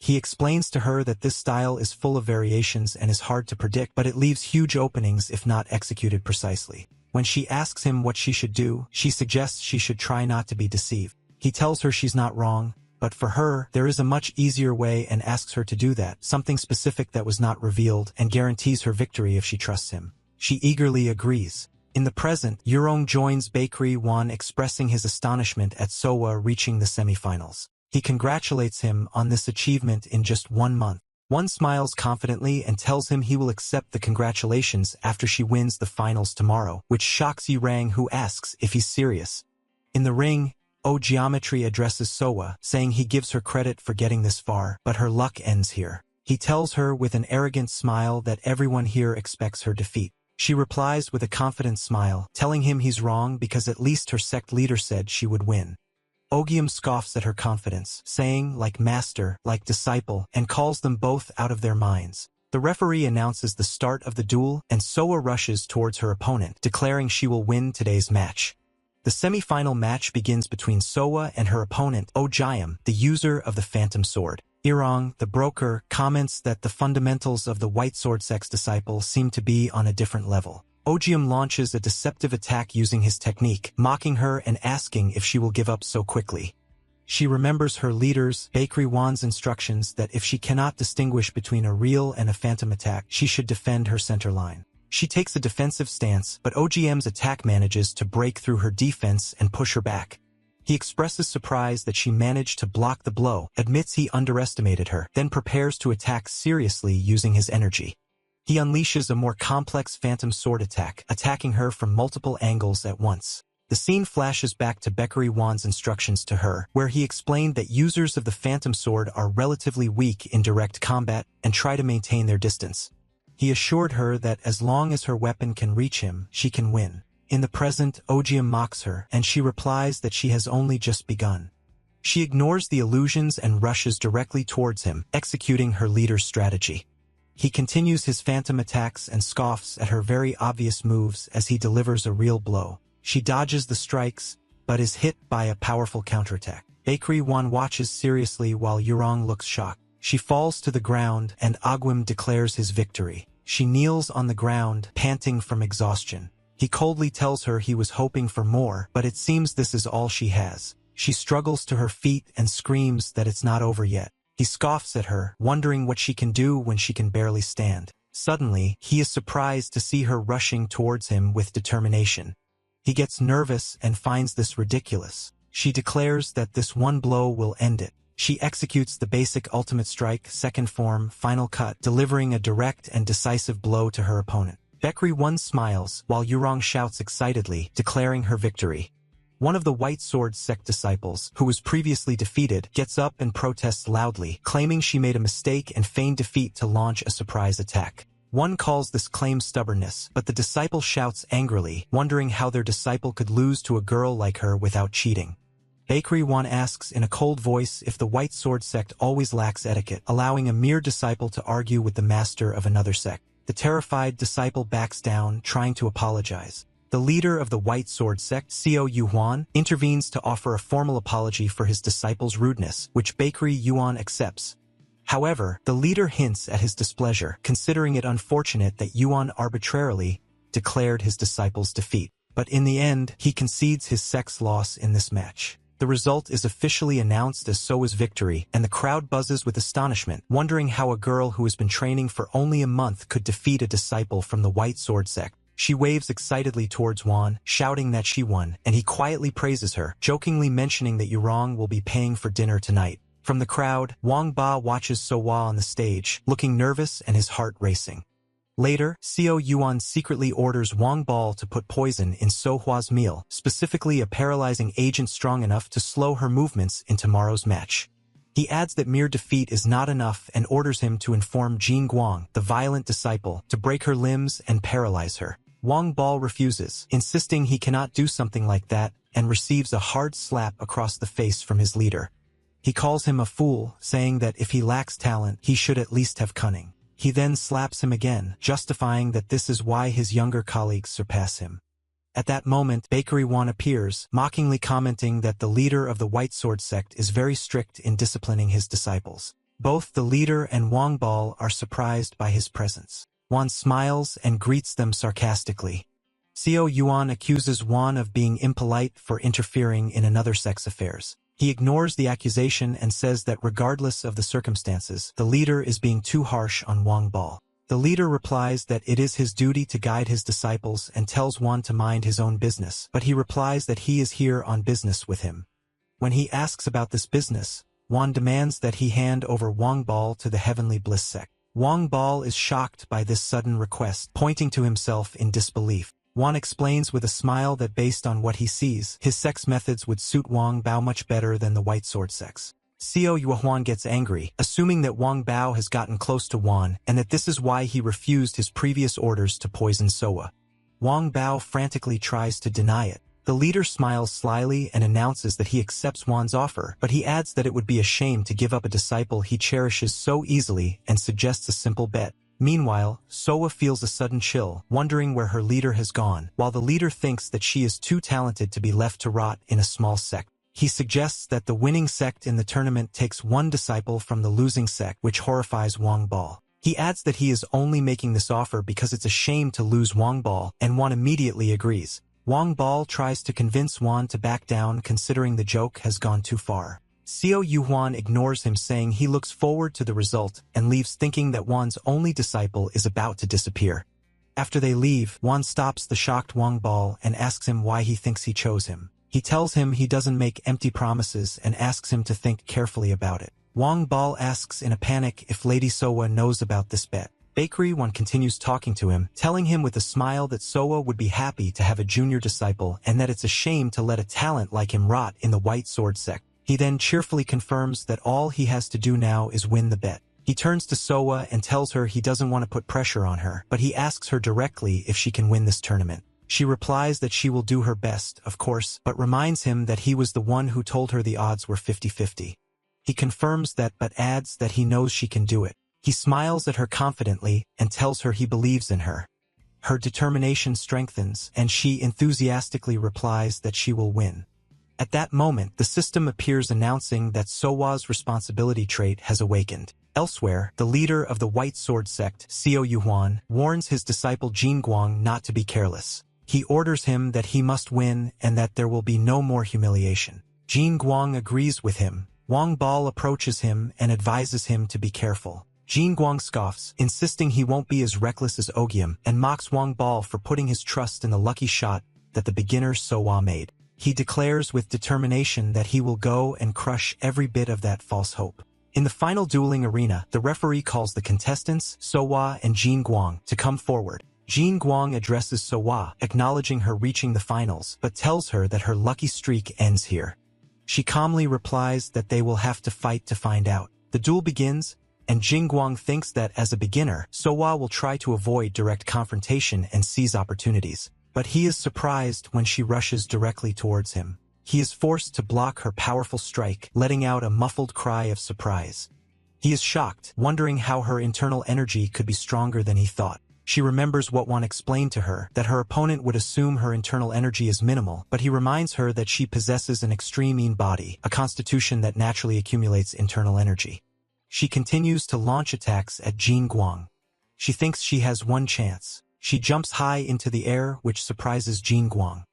A: He explains to her that this style is full of variations and is hard to predict, but it leaves huge openings if not executed precisely. When she asks him what she should do, she suggests she should try not to be deceived. He tells her she's not wrong, but for her, there is a much easier way and asks her to do that, something specific that was not revealed, and guarantees her victory if she trusts him. She eagerly agrees. In the present, Yurong joins Bakery Wan expressing his astonishment at Sowa reaching the semifinals. He congratulates him on this achievement in just 1 month. Wan smiles confidently and tells him he will accept the congratulations after she wins the finals tomorrow, which shocks Yurang, who asks if he's serious. In the ring, Geometry addresses Sowa, saying he gives her credit for getting this far, but her luck ends here. He tells her with an arrogant smile that everyone here expects her defeat. She replies with a confident smile, telling him he's wrong because at least her sect leader said she would win. Ogium scoffs at her confidence, saying, like master, like disciple, and calls them both out of their minds. The referee announces the start of the duel, and Sowa rushes towards her opponent, declaring she will win today's match. The semi-final match begins between Sowa and her opponent, Ogium, the user of the Phantom Sword. Irong, the broker, comments that the fundamentals of the White Sword Sect's disciple seem to be on a different level. Ogium launches a deceptive attack using his technique, mocking her and asking if she will give up so quickly. She remembers her leader's, Bakery Wan's instructions that if she cannot distinguish between a real and a phantom attack, she should defend her center line. She takes a defensive stance, but Ogm's attack manages to break through her defense and push her back. He expresses surprise that she managed to block the blow, admits he underestimated her, then prepares to attack seriously using his energy. He unleashes a more complex Phantom Sword attack, attacking her from multiple angles at once. The scene flashes back to Bakery Wan's instructions to her, where he explained that users of the Phantom Sword are relatively weak in direct combat and try to maintain their distance. He assured her that as long as her weapon can reach him, she can win. In the present, Ogium mocks her, and she replies that she has only just begun. She ignores the illusions and rushes directly towards him, executing her leader's strategy. He continues his phantom attacks and scoffs at her very obvious moves as he delivers a real blow. She dodges the strikes, but is hit by a powerful counterattack. Bakery Wan watches seriously while Yurong looks shocked. She falls to the ground, and Ogwim declares his victory. She kneels on the ground, panting from exhaustion. He coldly tells her he was hoping for more, but it seems this is all she has. She struggles to her feet and screams that it's not over yet. He scoffs at her, wondering what she can do when she can barely stand. Suddenly, he is surprised to see her rushing towards him with determination. He gets nervous and finds this ridiculous. She declares that this one blow will end it. She executes the basic ultimate strike, second form, final cut, delivering a direct and decisive blow to her opponent. Bakery Wan smiles, while Yurong shouts excitedly, declaring her victory. One of the White Sword Sect disciples, who was previously defeated, gets up and protests loudly, claiming she made a mistake and feigned defeat to launch a surprise attack. One calls this claim stubbornness, but the disciple shouts angrily, wondering how their disciple could lose to a girl like her without cheating. Bakery Wan asks in a cold voice if the White Sword Sect always lacks etiquette, allowing a mere disciple to argue with the master of another sect. The terrified disciple backs down, trying to apologize. The leader of the White Sword Sect, Xiao Yuan, intervenes to offer a formal apology for his disciple's rudeness, which Bakery Yuan accepts. However, the leader hints at his displeasure, considering it unfortunate that Yuan arbitrarily declared his disciple's defeat. But in the end, he concedes his sect's loss in this match. The result is officially announced as Sowa's victory, and the crowd buzzes with astonishment, wondering how a girl who has been training for only a month could defeat a disciple from the White Sword Sect. She waves excitedly towards Wan, shouting that she won, and he quietly praises her, jokingly mentioning that Yurong will be paying for dinner tonight. From the crowd, Wang Ba watches Sowa on the stage, looking nervous and his heart racing. Later, Xiao Yuan secretly orders Wang Bal to put poison in Sohua's meal, specifically a paralyzing agent strong enough to slow her movements in tomorrow's match. He adds that mere defeat is not enough and orders him to inform Jin Guang, the violent disciple, to break her limbs and paralyze her. Wang Bal refuses, insisting he cannot do something like that, and receives a hard slap across the face from his leader. He calls him a fool, saying that if he lacks talent, he should at least have cunning. He then slaps him again, justifying that this is why his younger colleagues surpass him. At that moment, Bakery Wan appears, mockingly commenting that the leader of the White Sword Sect is very strict in disciplining his disciples. Both the leader and Wang Bal are surprised by his presence. Wan smiles and greets them sarcastically. Xiao Yuan accuses Wan of being impolite for interfering in another sect's affairs. He ignores the accusation and says that regardless of the circumstances, the leader is being too harsh on Wang Bal. The leader replies that it is his duty to guide his disciples and tells Juan to mind his own business, but he replies that he is here on business with him. When he asks about this business, Juan demands that he hand over Wang Bal to the Heavenly Bliss Sect. Wang Bal is shocked by this sudden request, pointing to himself in disbelief. Juan explains with a smile that based on what he sees, his sect's methods would suit Wang Bao much better than the White Sword sects. Xiao Yuhuan gets angry, assuming that Wang Bao has gotten close to Juan and that this is why he refused his previous orders to poison Soa. Wang Bao frantically tries to deny it. The leader smiles slyly and announces that he accepts Juan's offer, but he adds that it would be a shame to give up a disciple he cherishes so easily and suggests a simple bet. Meanwhile, Soa feels a sudden chill, wondering where her leader has gone, while the leader thinks that she is too talented to be left to rot in a small sect. He suggests that the winning sect in the tournament takes one disciple from the losing sect, which horrifies Wang Bal. He adds that he is only making this offer because it's a shame to lose Wang Bal, and Juan immediately agrees. Wang Bal tries to convince Juan to back down considering the joke has gone too far. Xiao Yuhuan ignores him, saying he looks forward to the result and leaves thinking that Juan's only disciple is about to disappear. After they leave, Juan stops the shocked Wang Bal and asks him why he thinks he chose him. He tells him he doesn't make empty promises and asks him to think carefully about it. Wang Bal asks in a panic if Lady Soa knows about this bet. Bakery One continues talking to him, telling him with a smile that Soa would be happy to have a junior disciple and that it's a shame to let a talent like him rot in the White Sword sect. He then cheerfully confirms that all he has to do now is win the bet. He turns to Soa and tells her he doesn't want to put pressure on her, but he asks her directly if she can win this tournament. She replies that she will do her best, of course, but reminds him that he was the one who told her the odds were 50-50. He confirms that but adds that he knows she can do it. He smiles at her confidently and tells her he believes in her. Her determination strengthens, and she enthusiastically replies that she will win. At that moment, the system appears announcing that Soa's responsibility trait has awakened. Elsewhere, the leader of the White Sword sect, Xiao Yuhuan, warns his disciple Jin Guang not to be careless. He orders him that he must win and that there will be no more humiliation. Jin Guang agrees with him. Wang Bal approaches him and advises him to be careful. Jin Guang scoffs, insisting he won't be as reckless as Ogium, and mocks Wang Bal for putting his trust in the lucky shot that the beginner Soa made. He declares with determination that he will go and crush every bit of that false hope. In the final dueling arena, the referee calls the contestants, Soa and Jin Guang, to come forward. Jin Guang addresses Soa, acknowledging her reaching the finals, but tells her that her lucky streak ends here. She calmly replies that they will have to fight to find out. The duel begins, and Jin Guang thinks that as a beginner, Soa will try to avoid direct confrontation and seize opportunities. But he is surprised when she rushes directly towards him. He is forced to block her powerful strike, letting out a muffled cry of surprise. He is shocked, wondering how her internal energy could be stronger than he thought. She remembers what Juan explained to her, that her opponent would assume her internal energy is minimal, but he reminds her that she possesses an extreme body, a constitution that naturally accumulates internal energy. She continues to launch attacks at Jin Guang. She thinks she has one chance. She jumps high into the air, which surprises Jin Guang.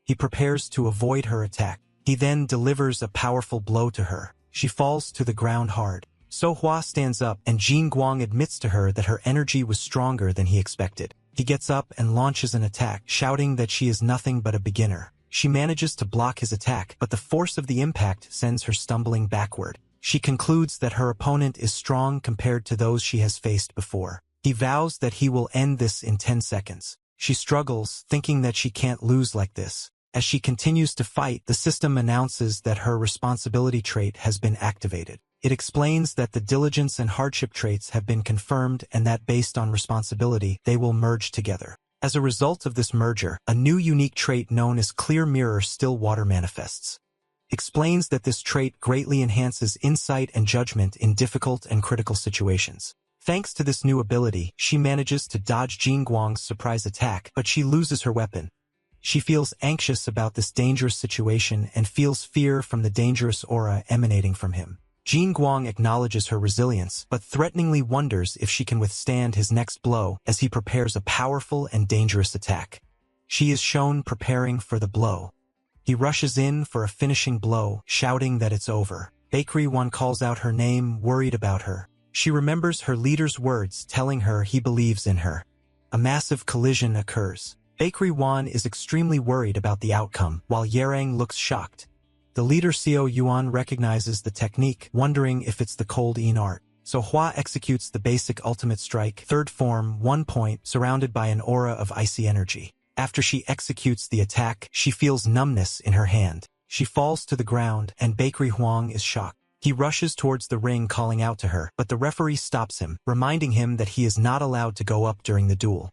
A: He prepares to avoid her attack. He then delivers a powerful blow to her. She falls to the ground hard. So Hua stands up, and Jin Guang admits to her that her energy was stronger than he expected. He gets up and launches an attack, shouting that she is nothing but a beginner. She manages to block his attack, but the force of the impact sends her stumbling backward. She concludes that her opponent is strong compared to those she has faced before. He vows that he will end this in 10 seconds. She struggles, thinking that she can't lose like this. As she continues to fight, the system announces that her responsibility trait has been activated. It explains that the diligence and hardship traits have been confirmed and that based on responsibility, they will merge together. As a result of this merger, a new unique trait known as Clear Mirror Still Water manifests. Explains that this trait greatly enhances insight and judgment in difficult and critical situations. Thanks to this new ability, she manages to dodge Jin Guang's surprise attack, but she loses her weapon. She feels anxious about this dangerous situation and feels fear from the dangerous aura emanating from him. Jin Guang acknowledges her resilience, but threateningly wonders if she can withstand his next blow as he prepares a powerful and dangerous attack. She is shown preparing for the blow. He rushes in for a finishing blow, shouting that it's over. Bakery One calls out her name, worried about her. She remembers her leader's words telling her he believes in her. A massive collision occurs. Bakery Wan is extremely worried about the outcome, while Yerang looks shocked. The leader Xiao Yuan recognizes the technique, wondering if it's the cold in art. So Hua executes the basic ultimate strike, third form, 1 point, surrounded by an aura of icy energy. After she executes the attack, she feels numbness in her hand. She falls to the ground, and Bakery Huang is shocked. He rushes towards the ring calling out to her, but the referee stops him, reminding him that he is not allowed to go up during the duel.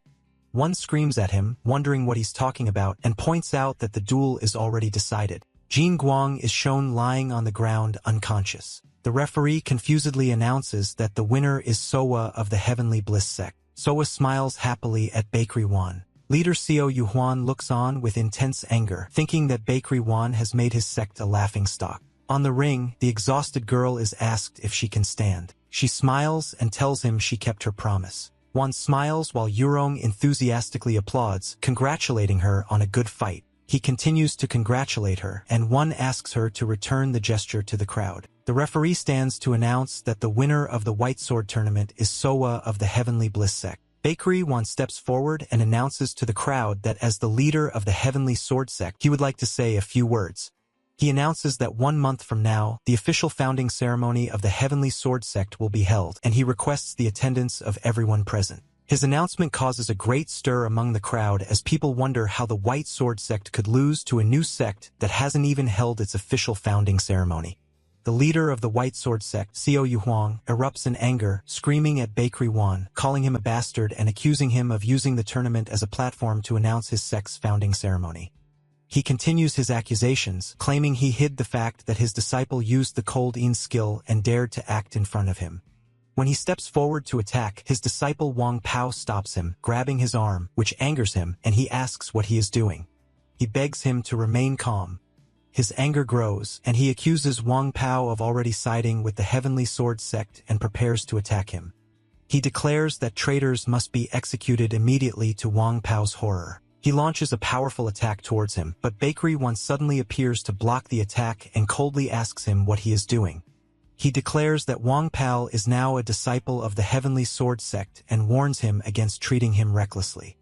A: One screams at him, wondering what he's talking about, and points out that the duel is already decided. Jin Guang is shown lying on the ground unconscious. The referee confusedly announces that the winner is Soa of the Heavenly Bliss Sect. Soa smiles happily at Bakery Wan. Leader Xiao Yuhuan looks on with intense anger, thinking that Bakery Wan has made his sect a laughingstock. On the ring, the exhausted girl is asked if she can stand. She smiles and tells him she kept her promise. Wan smiles while Yurong enthusiastically applauds, congratulating her on a good fight. He continues to congratulate her, and Wan asks her to return the gesture to the crowd. The referee stands to announce that the winner of the White Sword Tournament is Soa of the Heavenly Bliss Sect. Bakery Wan steps forward and announces to the crowd that as the leader of the Heavenly Sword Sect, he would like to say a few words. He announces that 1 month from now, the official founding ceremony of the Heavenly Sword Sect will be held, and he requests the attendance of everyone present. His announcement causes a great stir among the crowd as people wonder how the White Sword Sect could lose to a new sect that hasn't even held its official founding ceremony. The leader of the White Sword Sect, Xiao Yuhuang, erupts in anger, screaming at Bakery Wan, calling him a bastard and accusing him of using the tournament as a platform to announce his sect's founding ceremony. He continues his accusations, claiming he hid the fact that his disciple used the cold in skill and dared to act in front of him. When he steps forward to attack, his disciple Wang Pao stops him, grabbing his arm, which angers him, and he asks what he is doing. He begs him to remain calm. His anger grows, and he accuses Wang Pao of already siding with the Heavenly Sword Sect and prepares to attack him. He declares that traitors must be executed immediately, to Wang Pao's horror. He launches a powerful attack towards him, but Bakery Wan suddenly appears to block the attack and coldly asks him what he is doing. He declares that Wang Pao is now a disciple of the Heavenly Sword Sect and warns him against treating him recklessly.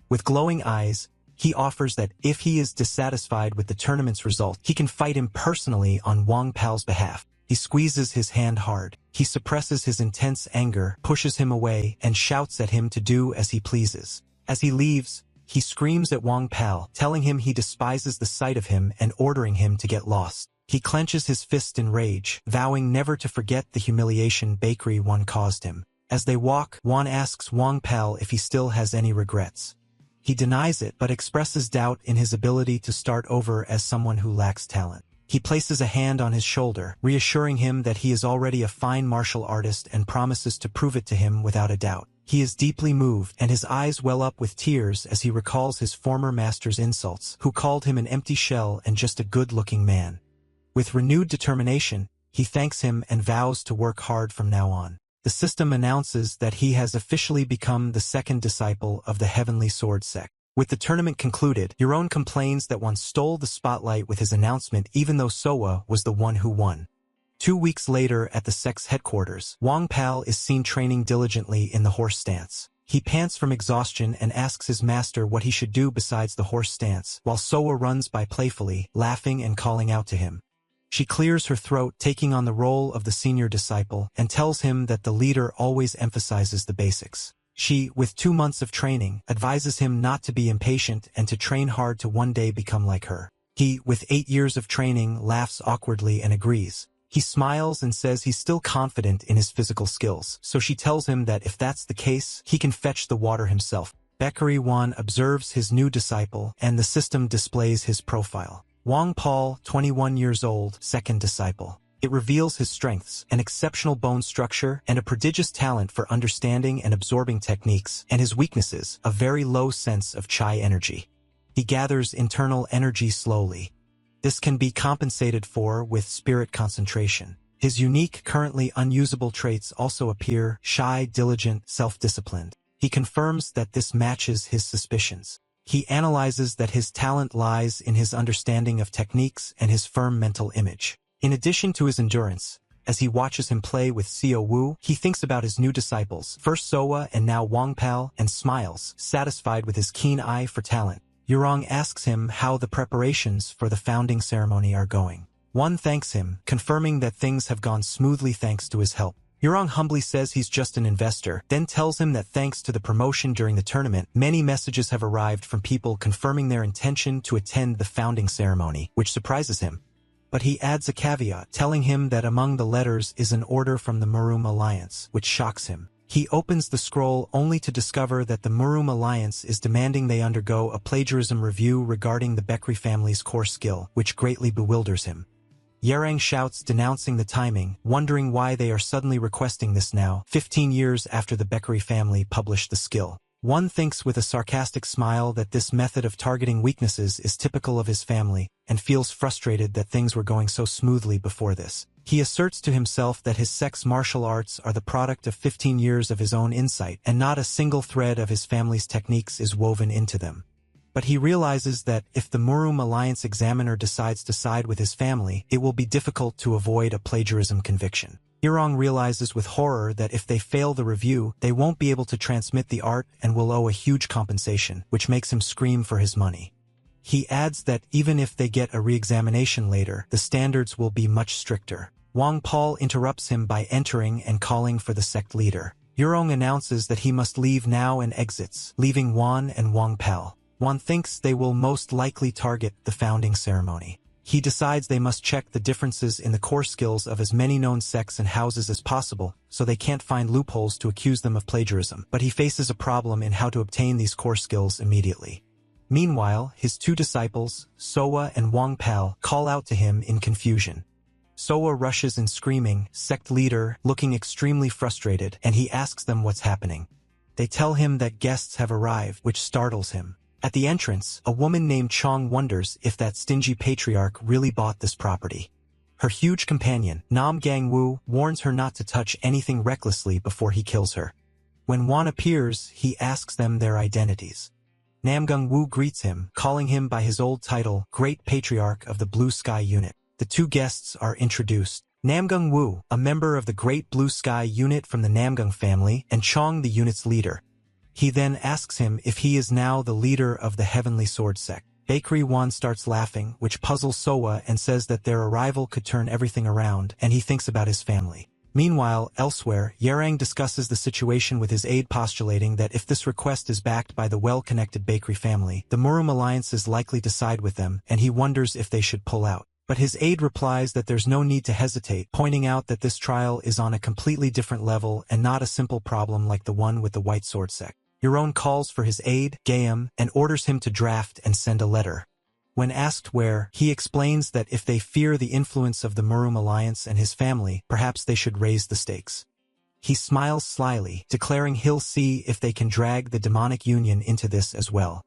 A: With glowing eyes, he offers that if he is dissatisfied with the tournament's result, he can fight him personally on Wang Pao's behalf. He squeezes his hand hard. He suppresses his intense anger, pushes him away, and shouts at him to do as he pleases. As he leaves, he screams at Wang Pao, telling him he despises the sight of him and ordering him to get lost. He clenches his fist in rage, vowing never to forget the humiliation Bakery Wan caused him. As they walk, Wan asks Wang Pao if he still has any regrets. He denies it but expresses doubt in his ability to start over as someone who lacks talent. He places a hand on his shoulder, reassuring him that he is already a fine martial artist and promises to prove it to him without a doubt. He is deeply moved, and his eyes well up with tears as he recalls his former master's insults, who called him an empty shell and just a good-looking man. With renewed determination, he thanks him and vows to work hard from now on. The system announces that he has officially become the second disciple of the Heavenly Sword Sect. With the tournament concluded, Euron complains that one stole the spotlight with his announcement even though Soa was the one who won. 2 weeks later at the sect's headquarters, Wang Pao is seen training diligently in the horse stance. He pants from exhaustion and asks his master what he should do besides the horse stance, while Soa runs by playfully, laughing and calling out to him. She clears her throat, taking on the role of the senior disciple, and tells him that the leader always emphasizes the basics. She, with 2 months of training, advises him not to be impatient and to train hard to one day become like her. He, with 8 years of training, laughs awkwardly and agrees. He smiles and says he's still confident in his physical skills, so she tells him that if that's the case, he can fetch the water himself. Bakery Wan observes his new disciple, and the system displays his profile. Wang Paul, 21 years old, second disciple. It reveals his strengths, an exceptional bone structure, and a prodigious talent for understanding and absorbing techniques, and his weaknesses, a very low sense of chi energy. He gathers internal energy slowly. This can be compensated for with spirit concentration. His unique, currently unusable traits also appear: shy, diligent, self-disciplined. He confirms that this matches his suspicions. He analyzes that his talent lies in his understanding of techniques and his firm mental image. In addition to his endurance, As he watches him play with Seo Wu, he thinks about his new disciples, first Soa and now Wangpal, and smiles, satisfied with his keen eye for talent. Yurong asks him how the preparations for the founding ceremony are going. Won thanks him, confirming that things have gone smoothly thanks to his help. Yurong humbly says he's just an investor, then tells him that thanks to the promotion during the tournament, many messages have arrived from people confirming their intention to attend the founding ceremony, which surprises him. But he adds a caveat, telling him that among the letters is an order from the Murum Alliance, which shocks him. He opens the scroll only to discover that the Murum Alliance is demanding they undergo a plagiarism review regarding the Bekri family's core skill, which greatly bewilders him. Yerang shouts, denouncing the timing, wondering why they are suddenly requesting this now, 15 years after the Bekri family published the skill. One thinks with a sarcastic smile that this method of targeting weaknesses is typical of his family, and feels frustrated that things were going so smoothly before this. He asserts to himself that his sect's martial arts are the product of 15 years of his own insight, and not a single thread of his family's techniques is woven into them. But he realizes that if the Murum Alliance examiner decides to side with his family, it will be difficult to avoid a plagiarism conviction. Yurong realizes with horror that if they fail the review, they won't be able to transmit the art and will owe a huge compensation, which makes him scream for his money. He adds that even if they get a re-examination later, the standards will be much stricter. Wang Paul interrupts him by entering and calling for the sect leader. Yurong announces that he must leave now and exits, leaving Wan and Wang Pal. Wan thinks they will most likely target the founding ceremony. He decides they must check the differences in the core skills of as many known sects and houses as possible, so they can't find loopholes to accuse them of plagiarism, but he faces a problem in how to obtain these core skills immediately. Meanwhile, his two disciples, Soa and Wang Pal, call out to him in confusion. Soa rushes in screaming, sect leader, looking extremely frustrated, and he asks them what's happening. They tell him that guests have arrived, which startles him. At the entrance, a woman named Chong wonders if that stingy patriarch really bought this property. Her huge companion, Nam Gang Wu, warns her not to touch anything recklessly before he kills her. When Wan appears, he asks them their identities. Namgung Wu greets him, calling him by his old title, Great Patriarch of the Blue Sky Unit. The two guests are introduced. Namgung Wu, a member of the Great Blue Sky Unit from the Namgung family, and Chong, the unit's leader. He then asks him if he is now the leader of the Heavenly Sword Sect. Bakery Wan starts laughing, which puzzles Soa, and says that their arrival could turn everything around, and he thinks about his family. Meanwhile, elsewhere, Yerang discusses the situation with his aide, postulating that if this request is backed by the well-connected Bakery family, the Murum Alliance is likely to side with them, and he wonders if they should pull out. But his aide replies that there's no need to hesitate, pointing out that this trial is on a completely different level and not a simple problem like the one with the White Sword Sect. Euron calls for his aide, Gayam, and orders him to draft and send a letter. When asked where, he explains that if they fear the influence of the Murum Alliance and his family, perhaps they should raise the stakes. He smiles slyly, declaring he'll see if they can drag the demonic union into this as well.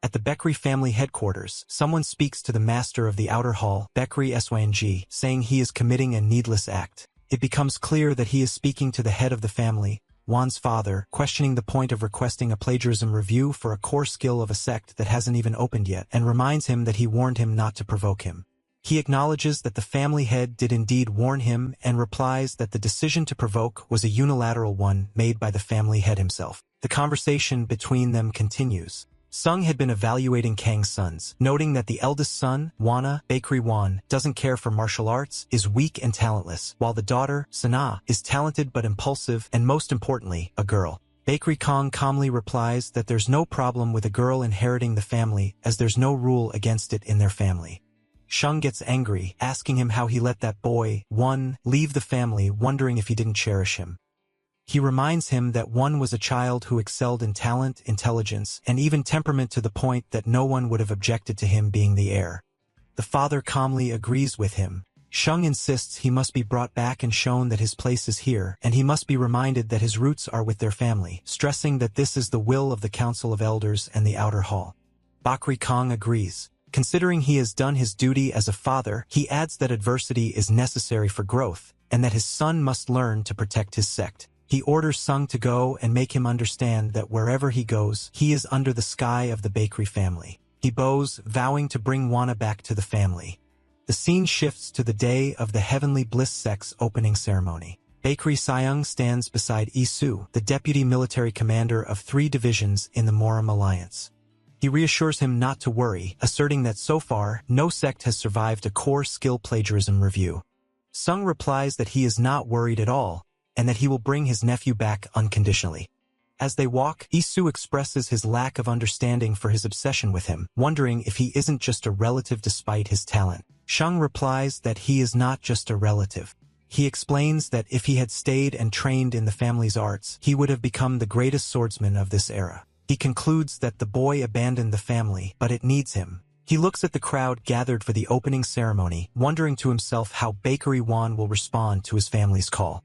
A: At the Bekri family headquarters, someone speaks to the master of the outer hall, Bekri Syng, saying he is committing a needless act. It becomes clear that he is speaking to the head of the family, Wan's father, questioning the point of requesting a plagiarism review for a core skill of a sect that hasn't even opened yet, and reminds him that he warned him not to provoke him. He acknowledges that the family head did indeed warn him and replies that the decision to provoke was a unilateral one made by the family head himself. The conversation between them continues. Sung had been evaluating Kang's sons, noting that the eldest son, Wana, Bakery Wan, doesn't care for martial arts, is weak and talentless, while the daughter, Sana, is talented but impulsive and most importantly, a girl. Bakery Kong calmly replies that there's no problem with a girl inheriting the family as there's no rule against it in their family. Shung gets angry, asking him how he let that boy, Wan, leave the family, wondering if he didn't cherish him. He reminds him that Wan was a child who excelled in talent, intelligence, and even temperament to the point that no one would have objected to him being the heir. The father calmly agrees with him. Shung insists he must be brought back and shown that his place is here, and he must be reminded that his roots are with their family, stressing that this is the will of the Council of Elders and the Outer Hall. Bakri Kong agrees. Considering he has done his duty as a father, he adds that adversity is necessary for growth, and that his son must learn to protect his sect. He orders Sung to go and make him understand that wherever he goes, he is under the sky of the Bakery family. He bows, vowing to bring Wana back to the family. The scene shifts to the day of the Heavenly Bliss Sect's opening ceremony. Bakery Sayang stands beside Isu, the deputy military commander of 3 divisions in the Moram Alliance. He reassures him not to worry, asserting that so far, no sect has survived a core skill plagiarism review. Sung replies that he is not worried at all, and that he will bring his nephew back unconditionally. As they walk, Isu expresses his lack of understanding for his obsession with him, wondering if he isn't just a relative despite his talent. Shang replies that he is not just a relative. He explains that if he had stayed and trained in the family's arts, he would have become the greatest swordsman of this era. He concludes that the boy abandoned the family, but it needs him. He looks at the crowd gathered for the opening ceremony, wondering to himself how Bakery Wan will respond to his family's call.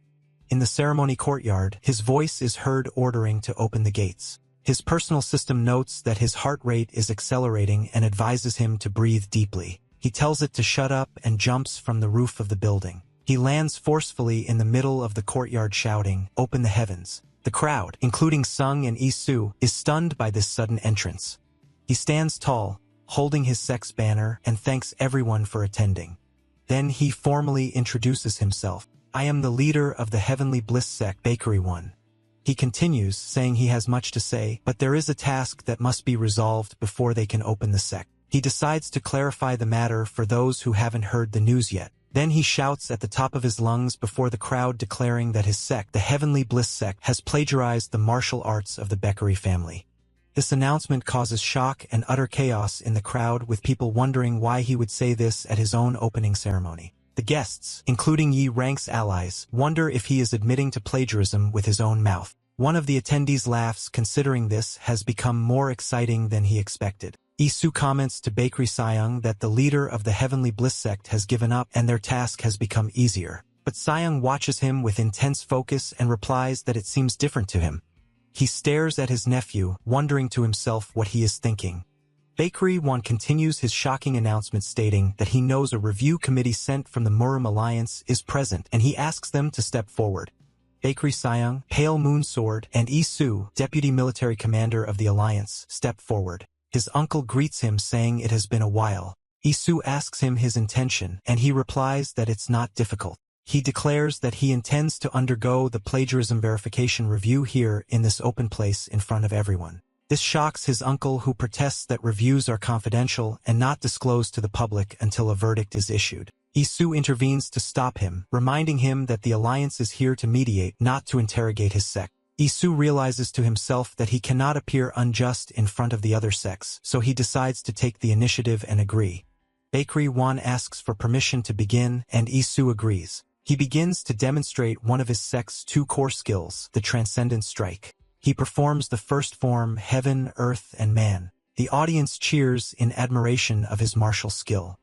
A: In the ceremony courtyard, his voice is heard ordering to open the gates. His personal system notes that his heart rate is accelerating and advises him to breathe deeply. He tells it to shut up and jumps from the roof of the building. He lands forcefully in the middle of the courtyard shouting, "Open the heavens." The crowd, including Sung and Isu, is stunned by this sudden entrance. He stands tall, holding his sex banner, and thanks everyone for attending. Then he formally introduces himself. "I am the leader of the Heavenly Bliss Sect, Bakery One." He continues, saying he has much to say, but there is a task that must be resolved before they can open the sect. He decides to clarify the matter for those who haven't heard the news yet. Then he shouts at the top of his lungs before the crowd, declaring that his sect, the Heavenly Bliss Sect, has plagiarized the martial arts of the Bakery family. This announcement causes shock and utter chaos in the crowd, with people wondering why he would say this at his own opening ceremony. The guests, including Yi Rank's allies, wonder if he is admitting to plagiarism with his own mouth. One of the attendees laughs, considering this has become more exciting than he expected. Isu comments to Bakery Sayang that the leader of the Heavenly Bliss Sect has given up and their task has become easier. But Sayang watches him with intense focus and replies that it seems different to him. He stares at his nephew, wondering to himself what he is thinking. Bakery One continues his shocking announcement, stating that he knows a review committee sent from the Muram Alliance is present, and he asks them to step forward. Bakery Sayang, Pale Moon Sword, and Isu, deputy military commander of the Alliance, step forward. His uncle greets him, saying it has been a while. Isu asks him his intention, and he replies that it's not difficult. He declares that he intends to undergo the plagiarism verification review here in this open place in front of everyone. This shocks his uncle, who protests that reviews are confidential and not disclosed to the public until a verdict is issued. Isu intervenes to stop him, reminding him that the Alliance is here to mediate, not to interrogate his sect. Isu realizes to himself that he cannot appear unjust in front of the other sects, so he decides to take the initiative and agree. Bakery Wan asks for permission to begin, and Isu agrees. He begins to demonstrate one of his sect's 2 core skills, the Transcendent Strike. He performs the first form, Heaven, Earth, and Man. The audience cheers in admiration of his martial skill.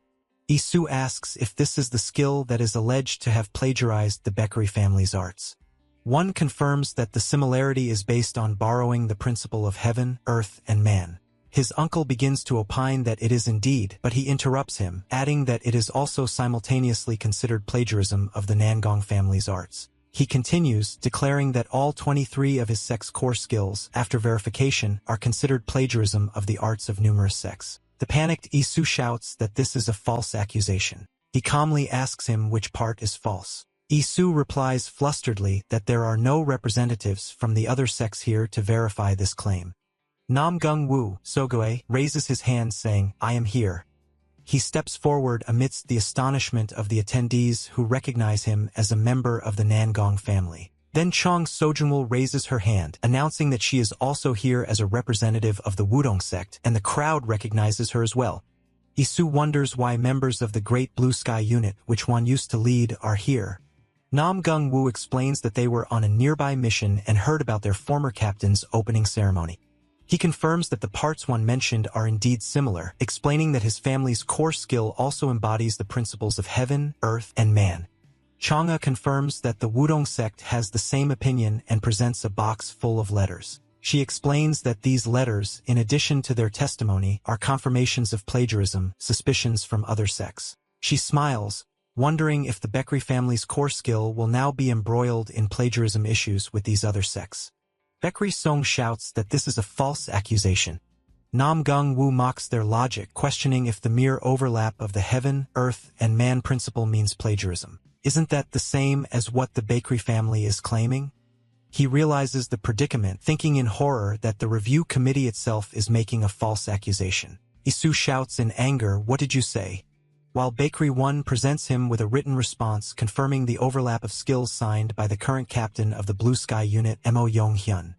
A: Isu asks if this is the skill that is alleged to have plagiarized the Bakery family's arts. One confirms that the similarity is based on borrowing the principle of Heaven, Earth, and Man. His uncle begins to opine that it is indeed, but he interrupts him, adding that it is also simultaneously considered plagiarism of the Nangong family's arts. He continues, declaring that all 23 of his sect's core skills, after verification, are considered plagiarism of the arts of numerous sects. The panicked Isu shouts that this is a false accusation. He calmly asks him which part is false. Isu replies flusteredly that there are no representatives from the other sects here to verify this claim. Nam Gung Wu, Sogue, raises his hand, saying, "I am here." He steps forward amidst the astonishment of the attendees, who recognize him as a member of the Nangong family. Then Chong Sojunwol raises her hand, announcing that she is also here as a representative of the Wudong sect, and the crowd recognizes her as well. Isu wonders why members of the Great Blue Sky unit, which one used to lead, are here. Nam Gung Wu explains that they were on a nearby mission and heard about their former captain's opening ceremony. He confirms that the parts one mentioned are indeed similar, explaining that his family's core skill also embodies the principles of Heaven, Earth, and Man. Chang'e confirms that the Wudong sect has the same opinion and presents a box full of letters. She explains that these letters, in addition to their testimony, are confirmations of plagiarism, suspicions from other sects. She smiles, wondering if the Bakery family's core skill will now be embroiled in plagiarism issues with these other sects. Bakery Song shouts that this is a false accusation. Nam Gung Wu mocks their logic, questioning if the mere overlap of the heaven, earth, and man principle means plagiarism. Isn't that the same as what the bakery family is claiming? He realizes the predicament, thinking in horror that the review committee itself is making a false accusation. Isu shouts in anger, "What did you say?" While Bakery 1 presents him with a written response confirming the overlap of skills signed by the current captain of the Blue Sky Unit, Mo Yong-hyun.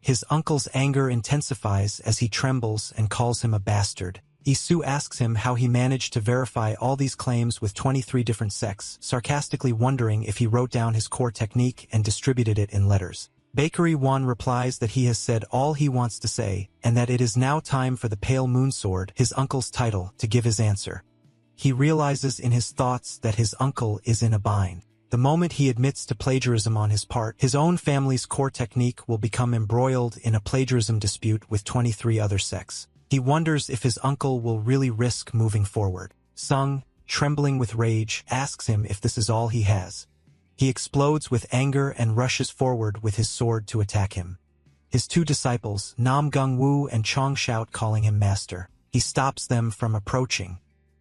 A: His uncle's anger intensifies as he trembles and calls him a bastard. Isu asks him how he managed to verify all these claims with 23 different sects, sarcastically wondering if he wrote down his core technique and distributed it in letters. Bakery 1 replies that he has said all he wants to say, and that it is now time for the Pale Moon Sword, his uncle's title, to give his answer. He realizes in his thoughts that his uncle is in a bind. The moment he admits to plagiarism on his part, his own family's core technique will become embroiled in a plagiarism dispute with 23 other sects. He wonders if his uncle will really risk moving forward. Sung, trembling with rage, asks him if this is all he has. He explodes with anger and rushes forward with his sword to attack him. His two disciples, Nam Gung Wu and Chong, shout, calling him master. He stops them from approaching.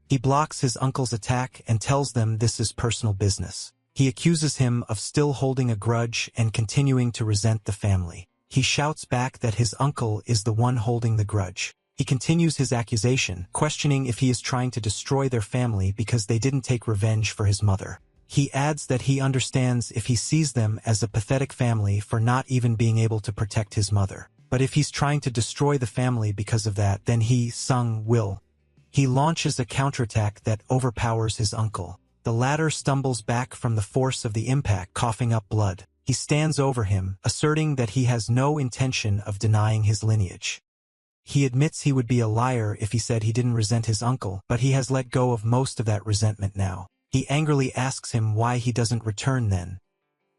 A: He blocks his uncle's attack and tells them this is personal business. He accuses him of still holding a grudge and continuing to resent the family. He shouts back that his uncle is the one holding the grudge. He continues his accusation, questioning if he is trying to destroy their family because they didn't take revenge for his mother. He adds that he understands if he sees them as a pathetic family for not even being able to protect his mother. But if he's trying to destroy the family because of that, then he, Sung, will. He launches a counterattack that overpowers his uncle. The latter stumbles back from the force of the impact, coughing up blood. He stands over him, asserting that he has no intention of denying his lineage. He admits he would be a liar if he said he didn't resent his uncle, but he has let go of most of that resentment now. He angrily asks him why he doesn't return then.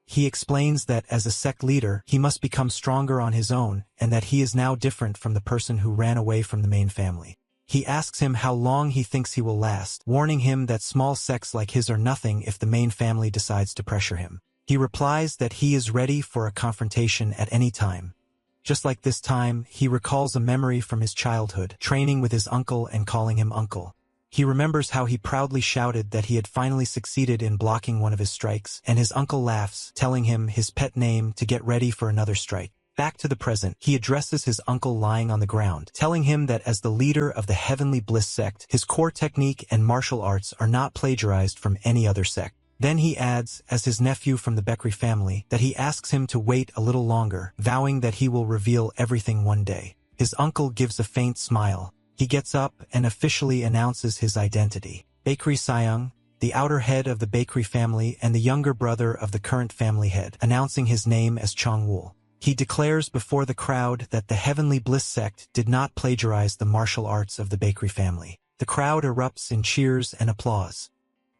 A: He explains that as a sect leader, he must become stronger on his own, and that he is now different from the person who ran away from the main family. He asks him how long he thinks he will last, warning him that small sects like his are nothing if the main family decides to pressure him. He replies that he is ready for a confrontation at any time. Just like this time, he recalls a memory from his childhood, training with his uncle and calling him uncle. He remembers how he proudly shouted that he had finally succeeded in blocking one of his strikes, and his uncle laughs, telling him his pet name to get ready for another strike. Back to the present, he addresses his uncle lying on the ground, telling him that as the leader of the Heavenly Bliss sect, his core technique and martial arts are not plagiarized from any other sect. Then he adds, as his nephew from the Bakery family, that he asks him to wait a little longer, vowing that he will reveal everything one day. His uncle gives a faint smile. He gets up and officially announces his identity. Bakery Sayung, the outer head of the Bakery family and the younger brother of the current family head, announcing his name as Chongwoo. He declares before the crowd that the Heavenly Bliss sect did not plagiarize the martial arts of the Bakery family. The crowd erupts in cheers and applause.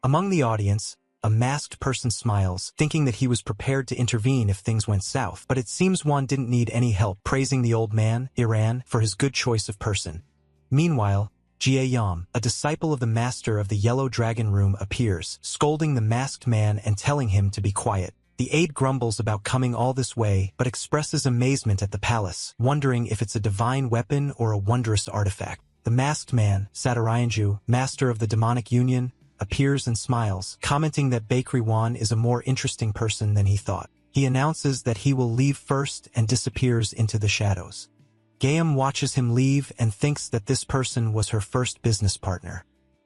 A: Among the audience, a masked person smiles, thinking that he was prepared to intervene if things went south, but it seems one didn't need any help, praising the old man, Iran, for his good choice of person. Meanwhile, Jie Yam, a disciple of the master of the Yellow Dragon Room, appears, scolding the masked man and telling him to be quiet. The aide grumbles about coming all this way, but expresses amazement at the palace, wondering if it's a divine weapon or a wondrous artifact. The masked man, Satarayanju, master of the demonic union, appears and smiles, commenting that Bakery Wan is a more interesting person than he thought. He announces that he will leave first and disappears into the shadows. Gayam watches him leave and thinks that this person was her first business partner.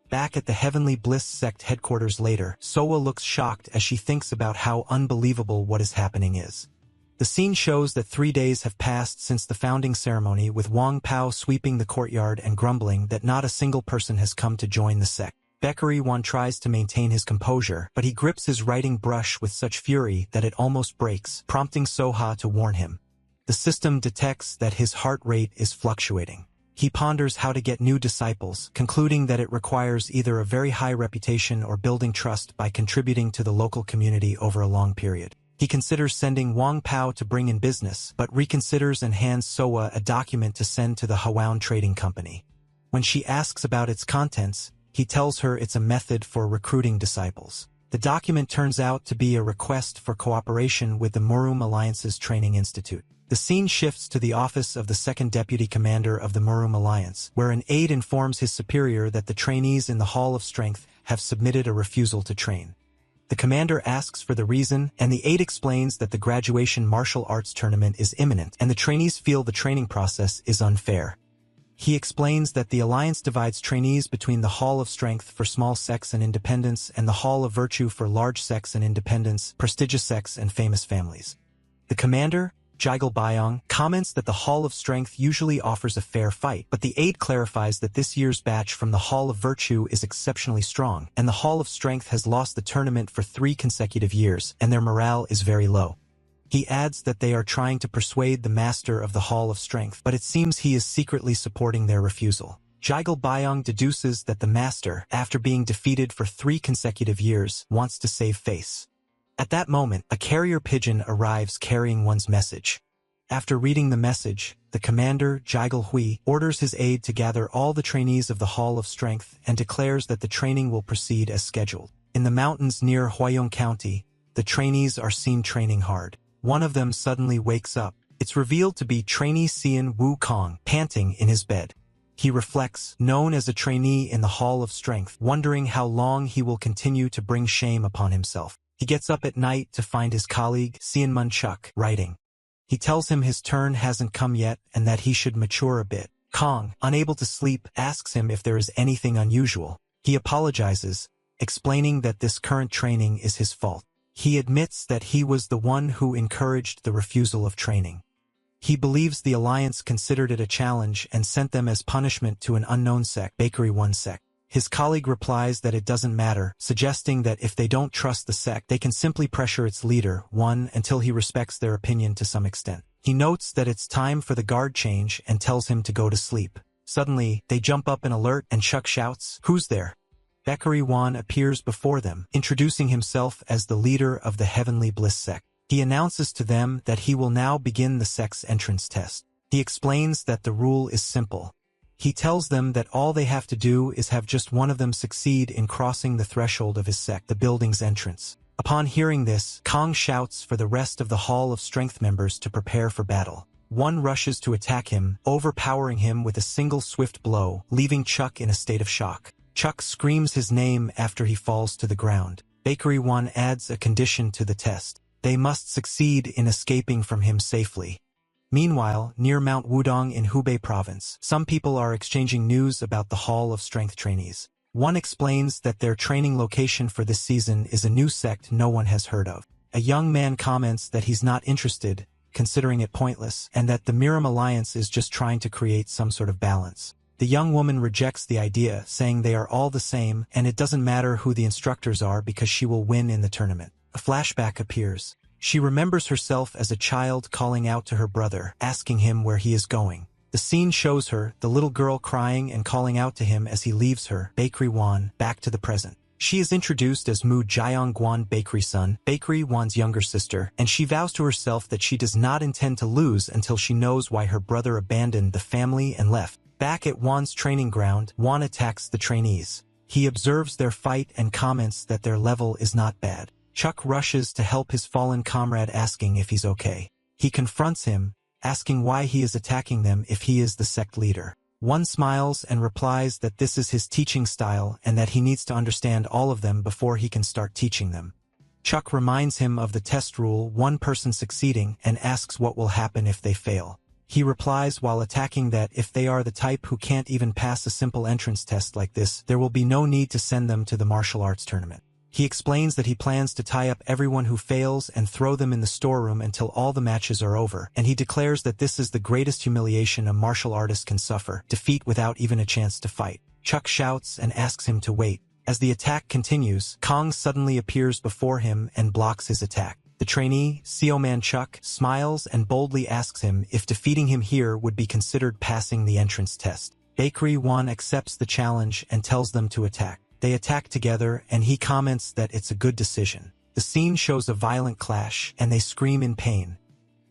A: Back at the Heavenly Bliss sect headquarters later, Soa looks shocked as she thinks about how unbelievable what is happening is. The scene shows that 3 days have passed since the founding ceremony, with Wang Pao sweeping the courtyard and grumbling that not a single person has come to join the sect. Bakery Wan tries to maintain his composure, but he grips his writing brush with such fury that it almost breaks, prompting Soha to warn him. The system detects that his heart rate is fluctuating. He ponders how to get new disciples, concluding that it requires either a very high reputation or building trust by contributing to the local community over a long period. He considers sending Wang Pao to bring in business, but reconsiders and hands Soa a document to send to the Hawan Trading Company. When she asks about its contents, he tells her it's a method for recruiting disciples. The document turns out to be a request for cooperation with the Murum Alliance's Training Institute. The scene shifts to the office of the second deputy commander of the Murum Alliance, where an aide informs his superior that the trainees in the Hall of Strength have submitted a refusal to train. The commander asks for the reason, and the aide explains that the graduation martial arts tournament is imminent, and the trainees feel the training process is unfair. He explains that the Alliance divides trainees between the Hall of Strength for small sects and independents and the Hall of Virtue for large sects and independents, prestigious sects and famous families. The commander, Jigal Byong, comments that the Hall of Strength usually offers a fair fight, but the aide clarifies that this year's batch from the Hall of Virtue is exceptionally strong, and the Hall of Strength has lost the tournament for 3 consecutive years, and their morale is very low. He adds that they are trying to persuade the master of the Hall of Strength, but it seems he is secretly supporting their refusal. Jigal Byong deduces that the master, after being defeated for 3 consecutive years, wants to save face. At that moment, a carrier pigeon arrives carrying one's message. After reading the message, the commander, Jigal Hui, orders his aide to gather all the trainees of the Hall of Strength and declares that the training will proceed as scheduled. In the mountains near Huayong County, the trainees are seen training hard. One of them suddenly wakes up. It's revealed to be trainee Cian Wukong, panting in his bed. He reflects, known as a trainee in the Hall of Strength, wondering how long he will continue to bring shame upon himself. He gets up at night to find his colleague, Cian Munchuk, writing. He tells him his turn hasn't come yet and that he should mature a bit. Kong, unable to sleep, asks him if there is anything unusual. He apologizes, explaining that this current training is his fault. He admits that he was the one who encouraged the refusal of training. He believes the Alliance considered it a challenge and sent them as punishment to an unknown sect, Bakery 1 sect. His colleague replies that it doesn't matter, suggesting that if they don't trust the sect, they can simply pressure its leader, 1, until he respects their opinion to some extent. He notes that it's time for the guard change and tells him to go to sleep. Suddenly, they jump up in alert and Chuck shouts, "Who's there?" Bakery 1 appears before them, introducing himself as the leader of the Heavenly Bliss sect. He announces to them that he will now begin the sect's entrance test. He explains that the rule is simple. He tells them that all they have to do is have just one of them succeed in crossing the threshold of his sect, the building's entrance. Upon hearing this, Kong shouts for the rest of the Hall of Strength members to prepare for battle. One rushes to attack him, overpowering him with a single swift blow, leaving Chuck in a state of shock. Chuck screams his name after he falls to the ground. Bakery 1 adds a condition to the test. They must succeed in escaping from him safely. Meanwhile, near Mount Wudong in Hubei province, some people are exchanging news about the Hall of Strength trainees. One explains that their training location for this season is a new sect no one has heard of. A young man comments that he's not interested, considering it pointless, and that the Murum Alliance is just trying to create some sort of balance. The young woman rejects the idea, saying they are all the same, and it doesn't matter who the instructors are because she will win in the tournament. A flashback appears. She remembers herself as a child calling out to her brother, asking him where he is going. The scene shows her, the little girl crying and calling out to him as he leaves her, Bakery 1, back to the present. She is introduced as Mu Jiangguan Bakery Sun, Bakery 1's younger sister, and she vows to herself that she does not intend to lose until she knows why her brother abandoned the family and left. Back at Wan's training ground, Wan attacks the trainees. He observes their fight and comments that their level is not bad. Chuck rushes to help his fallen comrade, asking if he's okay. He confronts him, asking why he is attacking them if he is the sect leader. One smiles and replies that this is his teaching style and that he needs to understand all of them before he can start teaching them. Chuck reminds him of the test rule, one person succeeding, and asks what will happen if they fail. He replies while attacking that if they are the type who can't even pass a simple entrance test like this, there will be no need to send them to the martial arts tournament. He explains that he plans to tie up everyone who fails and throw them in the storeroom until all the matches are over, and he declares that this is the greatest humiliation a martial artist can suffer, defeat without even a chance to fight. Chuck shouts and asks him to wait. As the attack continues, Kong suddenly appears before him and blocks his attack. The trainee, Seoman Chuck, smiles and boldly asks him if defeating him here would be considered passing the entrance test. Bakery 1 accepts the challenge and tells them to attack. They attack together, and he comments that it's a good decision. The scene shows a violent clash, and they scream in pain.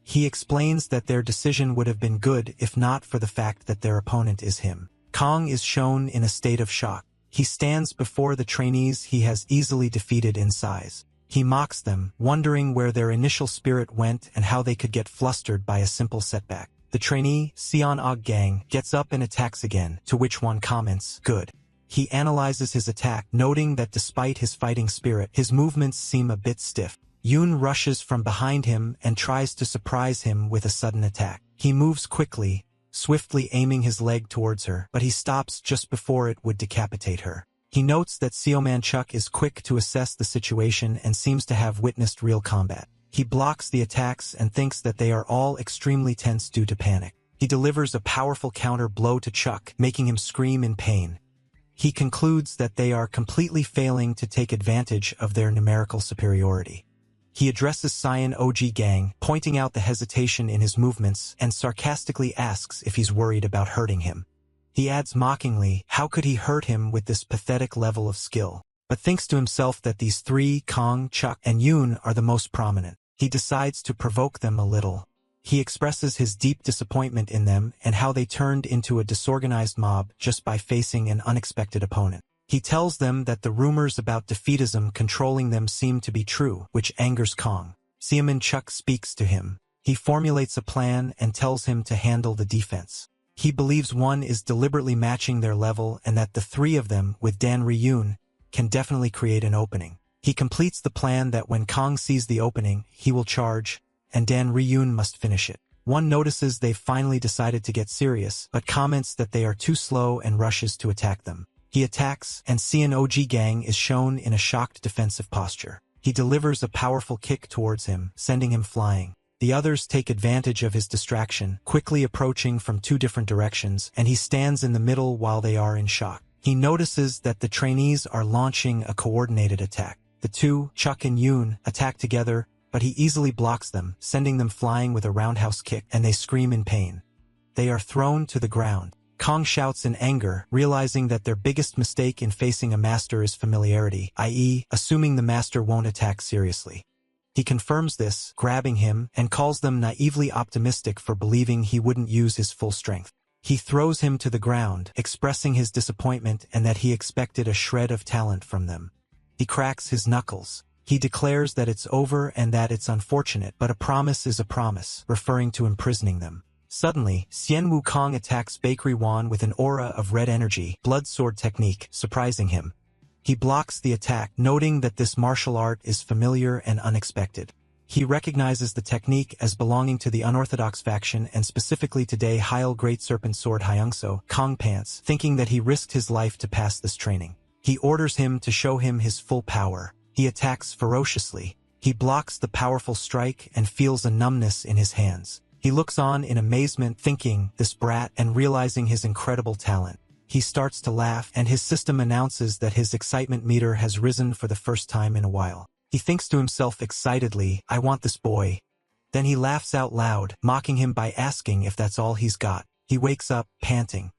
A: He explains that their decision would have been good if not for the fact that their opponent is him. Kong is shown in a state of shock. He stands before the trainees he has easily defeated in size. He mocks them, wondering where their initial spirit went and how they could get flustered by a simple setback. The trainee, Seon Og Gang, gets up and attacks again, to which one comments, "Good." He analyzes his attack, noting that despite his fighting spirit, his movements seem a bit stiff. Yoon rushes from behind him and tries to surprise him with a sudden attack. He moves quickly, swiftly aiming his leg towards her, but he stops just before it would decapitate her. He notes that Seomanchuk is quick to assess the situation and seems to have witnessed real combat. He blocks the attacks and thinks that they are all extremely tense due to panic. He delivers a powerful counter blow to Chuck, making him scream in pain. He concludes that they are completely failing to take advantage of their numerical superiority. He addresses Cyan OG Gang, pointing out the hesitation in his movements, and sarcastically asks if he's worried about hurting him. He adds mockingly, how could he hurt him with this pathetic level of skill? But thinks to himself that these three, Kong, Chuck, and Yoon, are the most prominent. He decides to provoke them a little. He expresses his deep disappointment in them and how they turned into a disorganized mob just by facing an unexpected opponent. He tells them that the rumors about defeatism controlling them seem to be true, which angers Kong. Seomanchuk speaks to him. He formulates a plan and tells him to handle the defense. He believes one is deliberately matching their level and that the three of them, with Dan Ryun, can definitely create an opening. He completes the plan that when Kong sees the opening, he will charge, and Dan Ryun must finish it. One notices they've finally decided to get serious, but comments that they are too slow and rushes to attack them. He attacks, and Seon OG Gang is shown in a shocked defensive posture. He delivers a powerful kick towards him, sending him flying. The others take advantage of his distraction, quickly approaching from two different directions, and he stands in the middle while they are in shock. He notices that the trainees are launching a coordinated attack. The two, Chuck and Yoon, attack together, but he easily blocks them, sending them flying with a roundhouse kick, and they scream in pain. They are thrown to the ground. Kong shouts in anger, realizing that their biggest mistake in facing a master is familiarity, i.e., assuming the master won't attack seriously. He confirms this, grabbing him, and calls them naively optimistic for believing he wouldn't use his full strength. He throws him to the ground, expressing his disappointment and that he expected a shred of talent from them. He cracks his knuckles. He declares that it's over and that it's unfortunate, but a promise is a promise, referring to imprisoning them. Suddenly, Xian Wukong attacks Bakery Wan with an aura of red energy, blood sword technique, surprising him. He blocks the attack, noting that this martial art is familiar and unexpected. He recognizes the technique as belonging to the unorthodox faction and specifically to Heil Great Serpent Sword Hyungso, Kong Pants, thinking that he risked his life to pass this training. He orders him to show him his full power. He attacks ferociously. He blocks the powerful strike and feels a numbness in his hands. He looks on in amazement, thinking, this brat, and realizing his incredible talent. He starts to laugh, and his system announces that his excitement meter has risen for the first time in a while. He thinks to himself excitedly, I want this boy. Then he laughs out loud, mocking him by asking if that's all he's got. He wakes up, panting.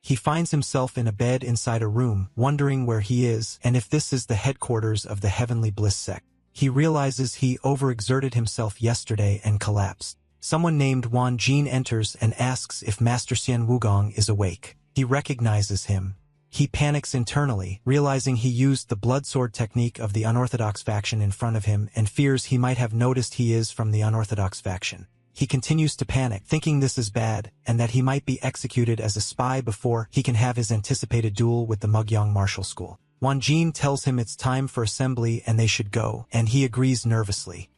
A: He finds himself in a bed inside a room, wondering where he is and if this is the headquarters of the Heavenly Bliss Sect. He realizes he overexerted himself yesterday and collapsed. Someone named Wan Jin enters and asks if Master Xian Wugong is awake. He recognizes him. He panics internally, realizing he used the blood sword technique of the unorthodox faction in front of him and fears he might have noticed he is from the unorthodox faction. He continues to panic, thinking this is bad, and that he might be executed as a spy before he can have his anticipated duel with the Mugyong Martial School. Wan Jin tells him it's time for assembly and they should go, and he agrees nervously.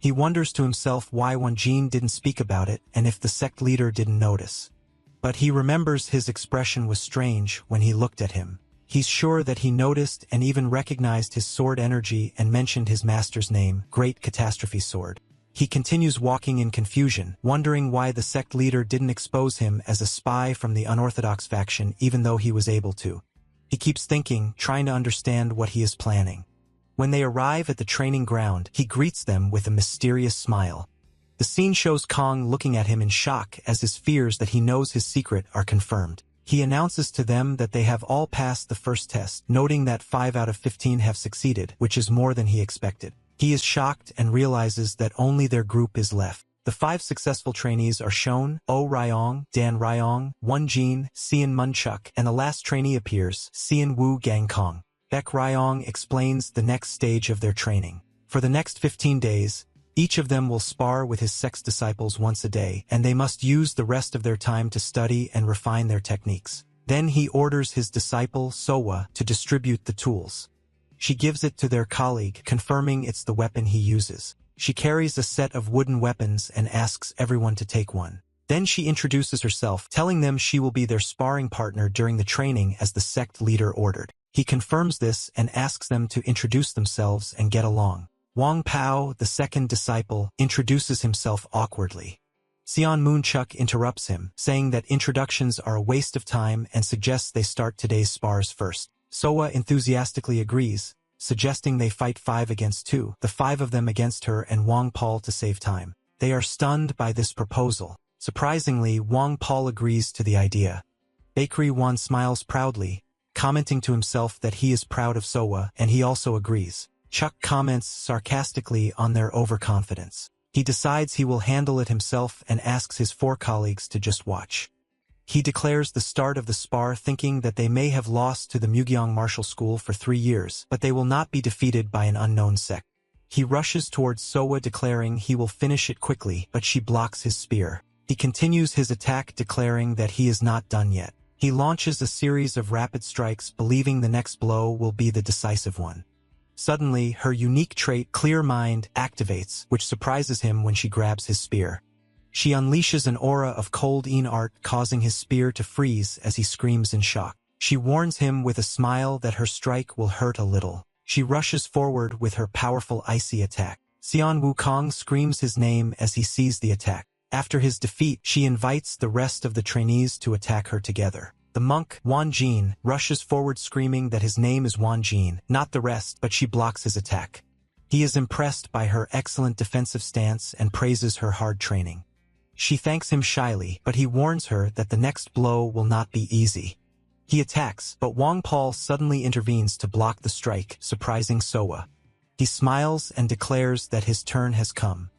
A: He wonders to himself why Wan Jin didn't speak about it and if the sect leader didn't notice. But he remembers his expression was strange when he looked at him. He's sure that he noticed and even recognized his sword energy and mentioned his master's name, Great Catastrophe Sword. He continues walking in confusion, wondering why the sect leader didn't expose him as a spy from the unorthodox faction even though he was able to. He keeps thinking, trying to understand what he is planning. When they arrive at the training ground, he greets them with a mysterious smile. The scene shows Kong looking at him in shock as his fears that he knows his secret are confirmed. He announces to them that they have all passed the first test, noting that 5 out of 15 have succeeded, which is more than he expected. He is shocked and realizes that only their group is left. The 5 successful trainees are shown: Oh Ryong, Dan Ryong, Won Jin, Seon Munchuk, and the last trainee appears, Seon Woo Gang Kong. Baek Ryong explains the next stage of their training. For the next 15 days, each of them will spar with his sex disciples once a day, and they must use the rest of their time to study and refine their techniques. Then he orders his disciple, Sowa, to distribute the tools. She gives it to their colleague, confirming it's the weapon he uses. She carries a set of wooden weapons and asks everyone to take one. Then she introduces herself, telling them she will be their sparring partner during the training as the sect leader ordered. He confirms this and asks them to introduce themselves and get along. Wang Pao, the second disciple, introduces himself awkwardly. Seon Moonchuk interrupts him, saying that introductions are a waste of time and suggests they start today's spars first. Sowa enthusiastically agrees, suggesting they fight 5 against 2, the 5 of them against her and Wang Paul to save time. They are stunned by this proposal. Surprisingly, Wang Paul agrees to the idea. Bakery Wan smiles proudly, commenting to himself that he is proud of Sowa, and he also agrees. Chuck comments sarcastically on their overconfidence. He decides he will handle it himself and asks his 4 colleagues to just watch. He declares the start of the spar, thinking that they may have lost to the Mugyeong Martial School for 3 years, but they will not be defeated by an unknown sect. He rushes towards Sowa, declaring he will finish it quickly, but she blocks his spear. He continues his attack, declaring that he is not done yet. He launches a series of rapid strikes, believing the next blow will be the decisive one. Suddenly, her unique trait, Clear Mind, activates, which surprises him when she grabs his spear. She unleashes an aura of cold art, causing his spear to freeze as he screams in shock. She warns him with a smile that her strike will hurt a little. She rushes forward with her powerful icy attack. Seon Wukong screams his name as he sees the attack. After his defeat, she invites the rest of the trainees to attack her together. The monk, Won Jin, rushes forward screaming that his name is Won Jin, not the rest, but she blocks his attack. He is impressed by her excellent defensive stance and praises her hard training. She thanks him shyly, but he warns her that the next blow will not be easy. He attacks, but Wang Paul suddenly intervenes to block the strike, surprising Sowa. He smiles and declares that his turn has come.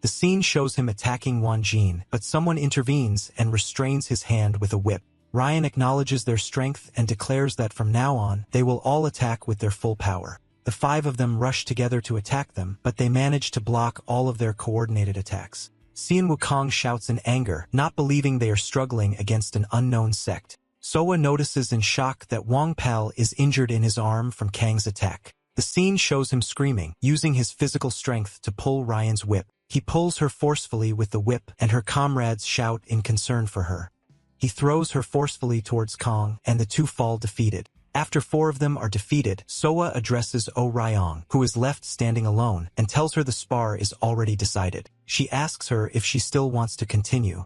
A: The scene shows him attacking Won Jin, but someone intervenes and restrains his hand with a whip. Ryan acknowledges their strength and declares that from now on, they will all attack with their full power. The 5 of them rush together to attack them, but they manage to block all of their coordinated attacks. Seon Wukong shouts in anger, not believing they are struggling against an unknown sect. Sowa notices in shock that Wang Pal is injured in his arm from Kang's attack. The scene shows him screaming, using his physical strength to pull Ryan's whip. He pulls her forcefully with the whip, and her comrades shout in concern for her. He throws her forcefully towards Kong, and the 2 fall defeated. After 4 of them are defeated, Sowa addresses Oh Ryong, who is left standing alone, and tells her the spar is already decided. She asks her if she still wants to continue.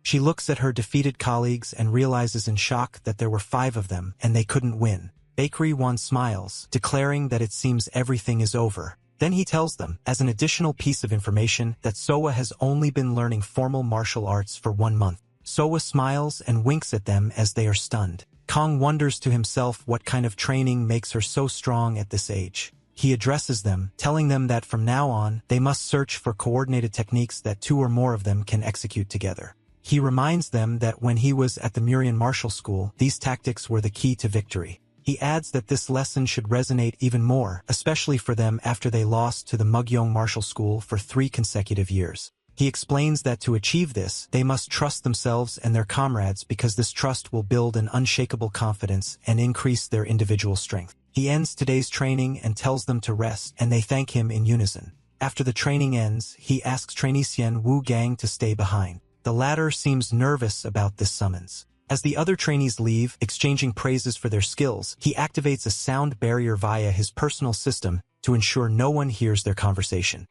A: She looks at her defeated colleagues and realizes in shock that there were 5 of them, and they couldn't win. Bakery Wan smiles, declaring that it seems everything is over. Then he tells them, as an additional piece of information, that Sowa has only been learning formal martial arts for 1 month. Sowa smiles and winks at them as they are stunned. Kong wonders to himself what kind of training makes her so strong at this age. He addresses them, telling them that from now on, they must search for coordinated techniques that 2 or more of them can execute together. He reminds them that when he was at the Murian Martial School, these tactics were the key to victory. He adds that this lesson should resonate even more, especially for them after they lost to the Mugyeong Martial School for 3 consecutive years. He explains that to achieve this, they must trust themselves and their comrades because this trust will build an unshakable confidence and increase their individual strength. He ends today's training and tells them to rest, and they thank him in unison. After the training ends, he asks trainee Xian Wu Gang to stay behind. The latter seems nervous about this summons. As the other trainees leave, exchanging praises for their skills, he activates a sound barrier via his personal system to ensure no one hears their conversation.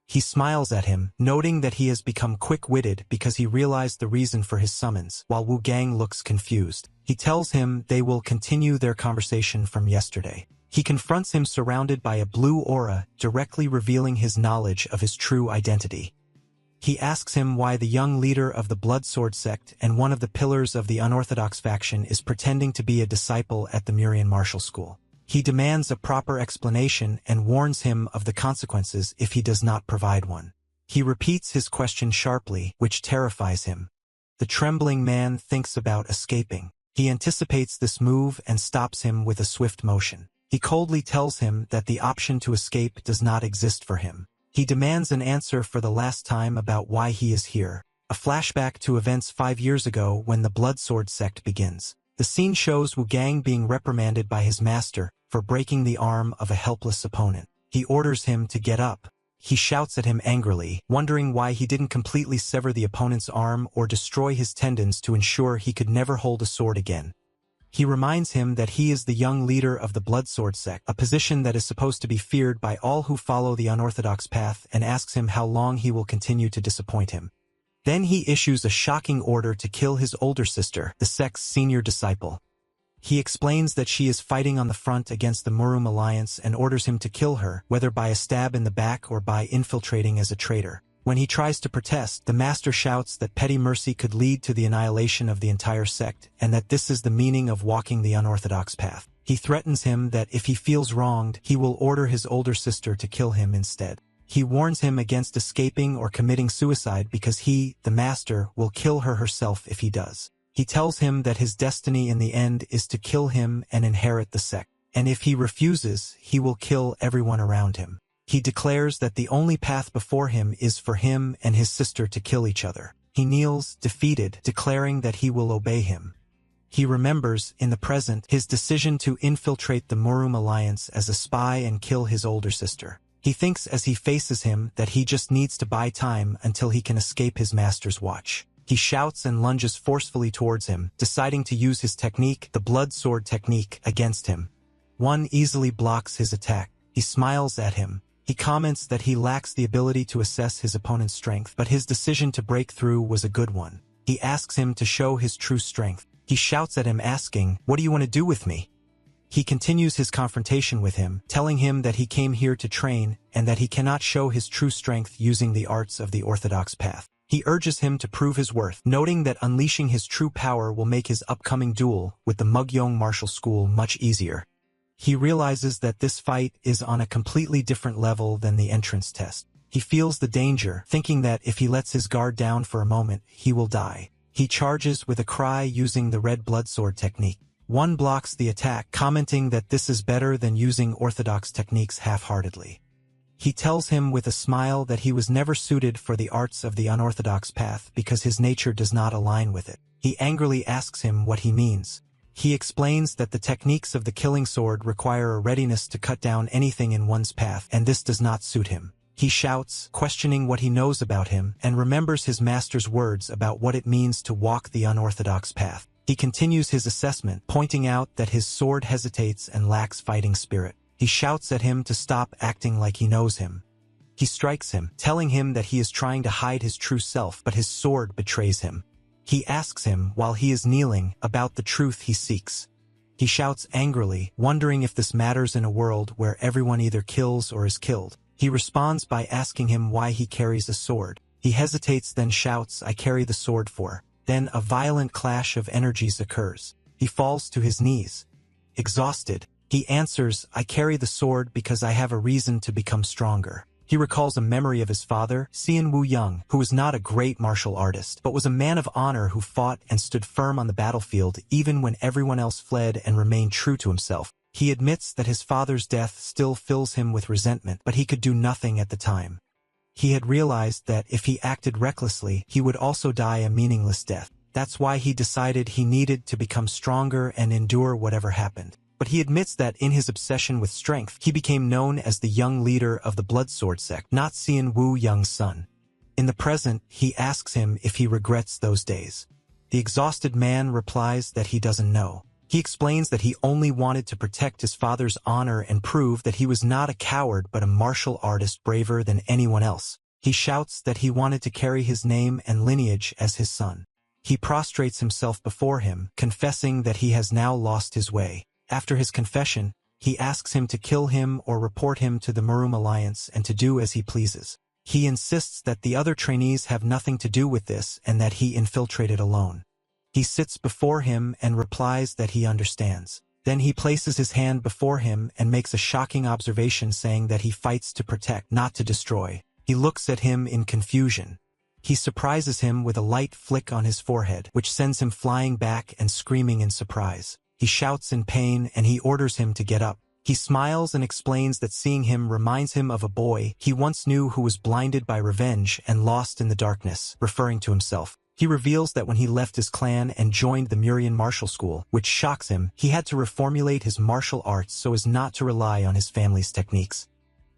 A: He smiles at him, noting that he has become quick-witted because he realized the reason for his summons, while Wu Gang looks confused. He tells him they will continue their conversation from yesterday. He confronts him surrounded by a blue aura, directly revealing his knowledge of his true identity. He asks him why the young leader of the Blood Sword sect and one of the pillars of the unorthodox faction is pretending to be a disciple at the Murian Martial School. He demands a proper explanation and warns him of the consequences if he does not provide one. He repeats his question sharply, which terrifies him. The trembling man thinks about escaping. He anticipates this move and stops him with a swift motion. He coldly tells him that the option to escape does not exist for him. He demands an answer for the last time about why he is here. A flashback to events 5 years ago when the Blood-Sword Sect begins. The scene shows Wu Gang being reprimanded by his master for breaking the arm of a helpless opponent. He orders him to get up. He shouts at him angrily, wondering why he didn't completely sever the opponent's arm or destroy his tendons to ensure he could never hold a sword again. He reminds him that he is the young leader of the Blood-Sword Sect, a position that is supposed to be feared by all who follow the unorthodox path, and asks him how long he will continue to disappoint him. Then he issues a shocking order to kill his older sister, the sect's senior disciple. He explains that she is fighting on the front against the Murum Alliance and orders him to kill her, whether by a stab in the back or by infiltrating as a traitor. When he tries to protest, the master shouts that petty mercy could lead to the annihilation of the entire sect, and that this is the meaning of walking the unorthodox path. He threatens him that if he feels wronged, he will order his older sister to kill him instead. He warns him against escaping or committing suicide because he, the master, will kill her herself if he does. He tells him that his destiny in the end is to kill him and inherit the sect, and if he refuses, he will kill everyone around him. He declares that the only path before him is for him and his sister to kill each other. He kneels, defeated, declaring that he will obey him. He remembers, in the present, his decision to infiltrate the Murum Alliance as a spy and kill his older sister. He thinks as he faces him that he just needs to buy time until he can escape his master's watch. He shouts and lunges forcefully towards him, deciding to use his technique, the blood sword technique, against him. One easily blocks his attack. He smiles at him. He comments that he lacks the ability to assess his opponent's strength, but his decision to break through was a good one. He asks him to show his true strength. He shouts at him asking, "What do you want to do with me?" He continues his confrontation with him, telling him that he came here to train and that he cannot show his true strength using the arts of the orthodox path. He urges him to prove his worth, noting that unleashing his true power will make his upcoming duel with the Mugyong Martial School much easier. He realizes that this fight is on a completely different level than the entrance test. He feels the danger, thinking that if he lets his guard down for a moment, he will die. He charges with a cry using the red blood sword technique. One blocks the attack, commenting that this is better than using orthodox techniques half-heartedly. He tells him with a smile that he was never suited for the arts of the unorthodox path because his nature does not align with it. He angrily asks him what he means. He explains that the techniques of the killing sword require a readiness to cut down anything in one's path, and this does not suit him. He shouts, questioning what he knows about him, and remembers his master's words about what it means to walk the unorthodox path. He continues his assessment, pointing out that his sword hesitates and lacks fighting spirit. He shouts at him to stop acting like he knows him. He strikes him, telling him that he is trying to hide his true self, but his sword betrays him. He asks him, while he is kneeling, about the truth he seeks. He shouts angrily, wondering if this matters in a world where everyone either kills or is killed. He responds by asking him why he carries a sword. He hesitates, then shouts, "I carry the sword for." Then a violent clash of energies occurs. He falls to his knees. Exhausted, he answers, "I carry the sword because I have a reason to become stronger." He recalls a memory of his father, Xian Wu Yang, who was not a great martial artist, but was a man of honor who fought and stood firm on the battlefield even when everyone else fled and remained true to himself. He admits that his father's death still fills him with resentment, but he could do nothing at the time. He had realized that if he acted recklessly, he would also die a meaningless death. That's why he decided he needed to become stronger and endure whatever happened. But he admits that in his obsession with strength, he became known as the young leader of the Blood-Sword Sect, not Xian Wu Yang's son. In the present, he asks him if he regrets those days. The exhausted man replies that he doesn't know. He explains that he only wanted to protect his father's honor and prove that he was not a coward but a martial artist braver than anyone else. He shouts that he wanted to carry his name and lineage as his son. He prostrates himself before him, confessing that he has now lost his way. After his confession, he asks him to kill him or report him to the Murum Alliance and to do as he pleases. He insists that the other trainees have nothing to do with this and that he infiltrated alone. He sits before him and replies that he understands. Then he places his hand before him and makes a shocking observation saying that he fights to protect, not to destroy. He looks at him in confusion. He surprises him with a light flick on his forehead, which sends him flying back and screaming in surprise. He shouts in pain and he orders him to get up. He smiles and explains that seeing him reminds him of a boy he once knew who was blinded by revenge and lost in the darkness, referring to himself. He reveals that when he left his clan and joined the Murian martial school, which shocks him, he had to reformulate his martial arts so as not to rely on his family's techniques.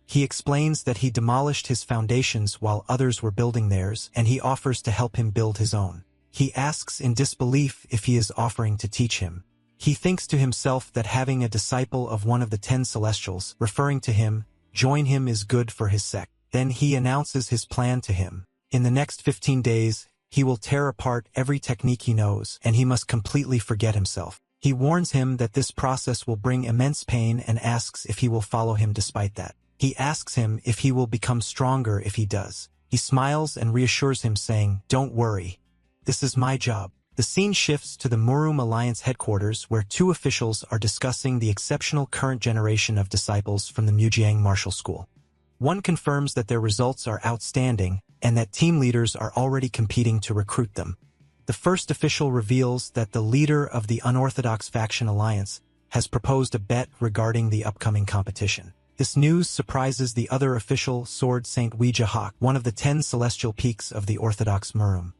A: He explains that he demolished his foundations while others were building theirs, and he offers to help him build his own. He asks in disbelief if he is offering to teach him. He thinks to himself that having a disciple of one of the 10 Celestials, referring to him, join him is good for his sect. Then he announces his plan to him. In the next 15 days, he will tear apart every technique he knows, and he must completely forget himself. He warns him that this process will bring immense pain and asks if he will follow him despite that. He asks him if he will become stronger if he does. He smiles and reassures him saying, "Don't worry. This is my job." The scene shifts to the Murum Alliance headquarters where 2 officials are discussing the exceptional current generation of disciples from the Mujiang Martial School. One confirms that their results are outstanding and that team leaders are already competing to recruit them. The first official reveals that the leader of the unorthodox faction alliance has proposed a bet regarding the upcoming competition. This news surprises the other official, Sword Saint Weijahak, one of the 10 celestial peaks of the Orthodox Murum.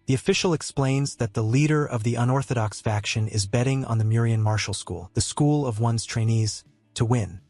A: The official explains that the leader of the unorthodox faction is betting on the Murian Martial School, the school of one's trainees, to win.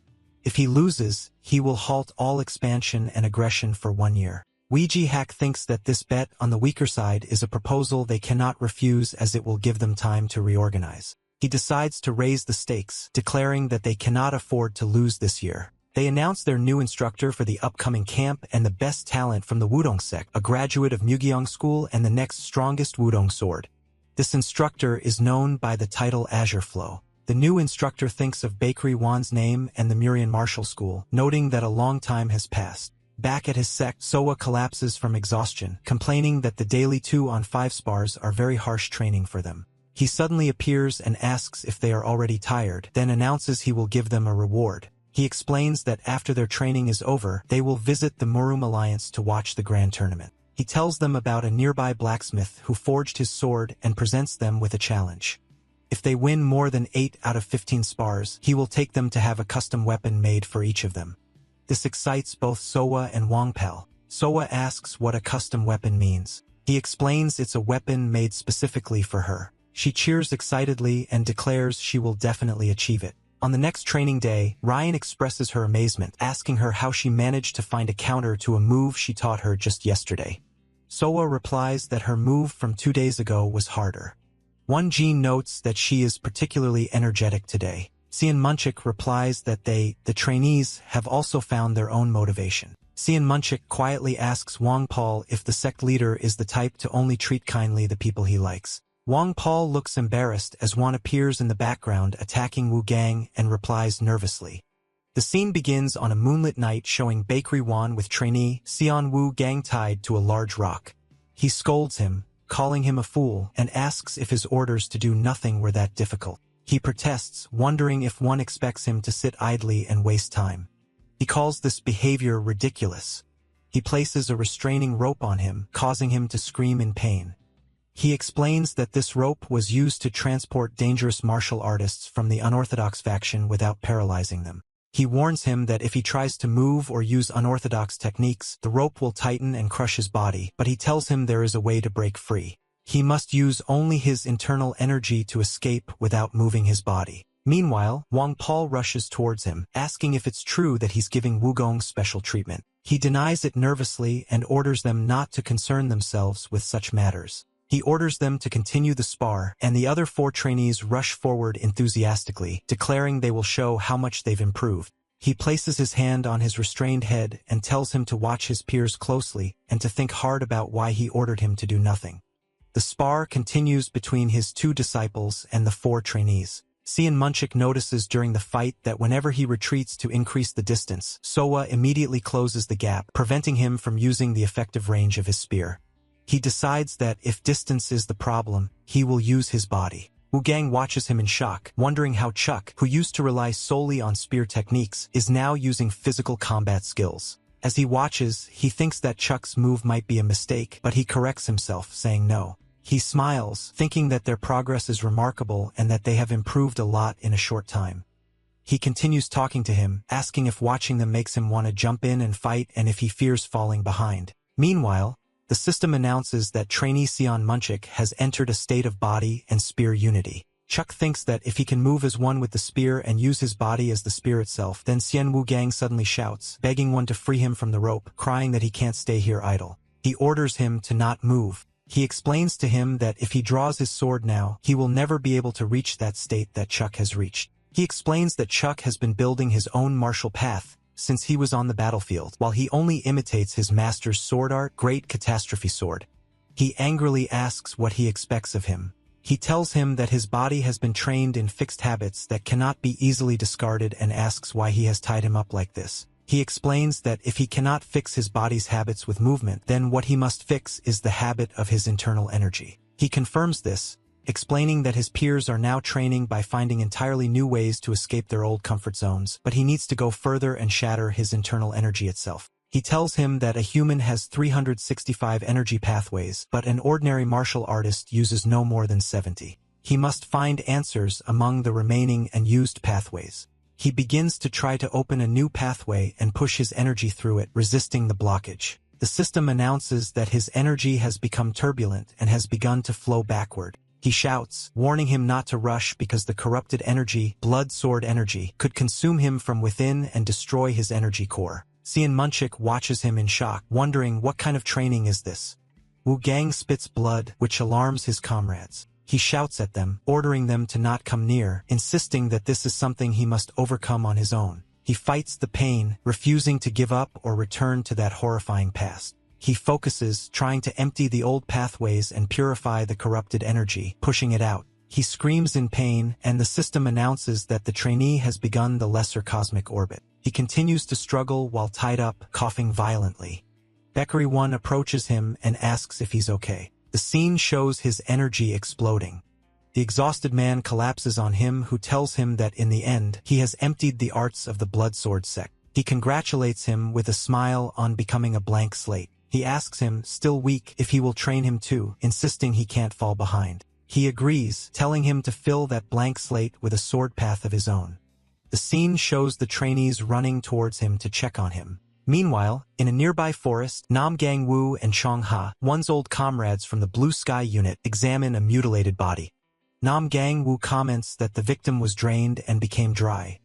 A: If he loses, he will halt all expansion and aggression for 1 year. Weijahak thinks that this bet on the weaker side is a proposal they cannot refuse as it will give them time to reorganize. He decides to raise the stakes, declaring that they cannot afford to lose this year. They announce their new instructor for the upcoming camp and the best talent from the Wudong Sect, a graduate of Mugyong School and the next strongest Wudong sword. This instructor is known by the title Azure Flow. The new instructor thinks of Bakery Wan's name and the Murian Martial School, noting that a long time has passed. Back at his sect, Soa collapses from exhaustion, complaining that the daily 2-on-5 spars are very harsh training for them. He suddenly appears and asks if they are already tired, then announces he will give them a reward. He explains that after their training is over, they will visit the Murum Alliance to watch the grand tournament. He tells them about a nearby blacksmith who forged his sword and presents them with a challenge. If they win more than 8 out of 15 spars, he will take them to have a custom weapon made for each of them. This excites both Soa and Wangpal. Soa asks what a custom weapon means. He explains it's a weapon made specifically for her. She cheers excitedly and declares she will definitely achieve it. On the next training day, Ryan expresses her amazement, asking her how she managed to find a counter to a move she taught her just yesterday. Soa replies that her move from 2 days ago was harder. Jin notes that she is particularly energetic today. Sian Munchik replies that the trainees, have also found their own motivation. Sian Munchik quietly asks Wangpal if the sect leader is the type to only treat kindly the people he likes. Wangpal looks embarrassed as Wan appears in the background attacking Wu Gang and replies nervously. The scene begins on a moonlit night showing Bakery Wan with trainee Xian Wu Gang tied to a large rock. He scolds him, calling him a fool, and asks if his orders to do nothing were that difficult. He protests, wondering if one expects him to sit idly and waste time. He calls this behavior ridiculous. He places a restraining rope on him, causing him to scream in pain. He explains that this rope was used to transport dangerous martial artists from the unorthodox faction without paralyzing them. He warns him that if he tries to move or use unorthodox techniques, the rope will tighten and crush his body, but he tells him there is a way to break free. He must use only his internal energy to escape without moving his body. Meanwhile, Wangpal rushes towards him, asking if it's true that he's giving Wugong special treatment. He denies it nervously and orders them not to concern themselves with such matters. He orders them to continue the spar, and the other 4 trainees rush forward enthusiastically, declaring they will show how much they've improved. He places his hand on his restrained head and tells him to watch his peers closely and to think hard about why he ordered him to do nothing. The spar continues between his 2 disciples and the 4 trainees. Sian Munchik notices during the fight that whenever he retreats to increase the distance, Soa immediately closes the gap, preventing him from using the effective range of his spear. He decides that if distance is the problem, he will use his body. Wu Gang watches him in shock, wondering how Chuck, who used to rely solely on spear techniques, is now using physical combat skills. As he watches, he thinks that Chuck's move might be a mistake, but he corrects himself, saying no. He smiles, thinking that their progress is remarkable and that they have improved a lot in a short time. He continues talking to him, asking if watching them makes him want to jump in and fight and if he fears falling behind. Meanwhile, the system announces that trainee Sion Munchik has entered a state of body and spear unity. Chuck thinks that if he can move as one with the spear and use his body as the spear itself, then Xian Wugang suddenly shouts, begging one to free him from the rope, crying that he can't stay here idle. He orders him to not move. He explains to him that if he draws his sword now, he will never be able to reach that state that Chuck has reached. He explains that Chuck has been building his own martial path since he was on the battlefield, while he only imitates his master's sword art, Great Catastrophe Sword. He angrily asks what he expects of him. He tells him that his body has been trained in fixed habits that cannot be easily discarded and asks why he has tied him up like this. He explains that if he cannot fix his body's habits with movement, then what he must fix is the habit of his internal energy. He confirms this, explaining that his peers are now training by finding entirely new ways to escape their old comfort zones, but he needs to go further and shatter his internal energy itself. He tells him that a human has 365 energy pathways, but an ordinary martial artist uses no more than 70. He must find answers among the remaining and used pathways. He begins to try to open a new pathway and push his energy through it, resisting the blockage. The system announces that his energy has become turbulent and has begun to flow backward. He shouts, warning him not to rush because the corrupted energy, blood sword energy, could consume him from within and destroy his energy core. Xian Munchik watches him in shock, wondering what kind of training is this. Wu Gang spits blood, which alarms his comrades. He shouts at them, ordering them to not come near, insisting that this is something he must overcome on his own. He fights the pain, refusing to give up or return to that horrifying past. He focuses, trying to empty the old pathways and purify the corrupted energy, pushing it out. He screams in pain, and the system announces that the trainee has begun the lesser cosmic orbit. He continues to struggle while tied up, coughing violently. Bakery 1 approaches him and asks if he's okay. The scene shows his energy exploding. The exhausted man collapses on him, who tells him that in the end, he has emptied the arts of the Blood Sword Sect. He congratulates him with a smile on becoming a blank slate. He asks him, still weak, if he will train him too, insisting he can't fall behind. He agrees, telling him to fill that blank slate with a sword path of his own. The scene shows the trainees running towards him to check on him. Meanwhile, in a nearby forest, Nam Gang Wu and Chong Ha, one's old comrades from the Blue Sky unit, examine a mutilated body. Nam Gang Wu comments that the victim was drained and became dry.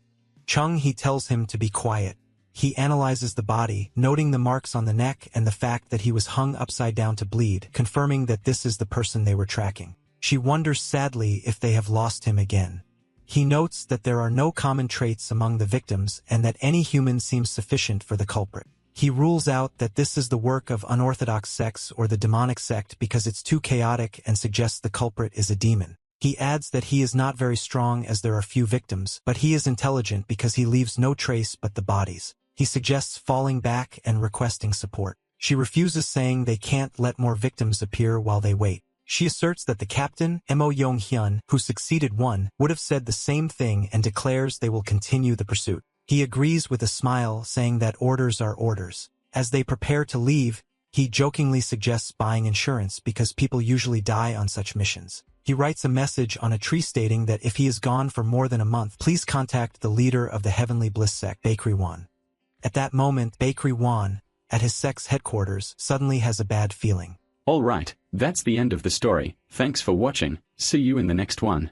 A: Chung He tells him to be quiet. He analyzes the body, noting the marks on the neck and the fact that he was hung upside down to bleed, confirming that this is the person they were tracking. She wonders sadly if they have lost him again. He notes that there are no common traits among the victims and that any human seems sufficient for the culprit. He rules out that this is the work of unorthodox sects or the demonic sect because it's too chaotic and suggests the culprit is a demon. He adds that he is not very strong as there are few victims, but he is intelligent because he leaves no trace but the bodies. He suggests falling back and requesting support. She refuses, saying they can't let more victims appear while they wait. She asserts that the captain, Mo Yong-hyun, who succeeded one, would have said the same thing and declares they will continue the pursuit. He agrees with a smile, saying that orders are orders. As they prepare to leave, he jokingly suggests buying insurance because people usually die on such missions. He writes a message on a tree stating that if he is gone for more than a month, please contact the leader of the Heavenly Bliss Sect, Bakery 1. At that moment, Bakery 1, at his sect's headquarters, suddenly has a bad feeling.
B: Alright, that's the end of the story. Thanks for watching. See you in the next one.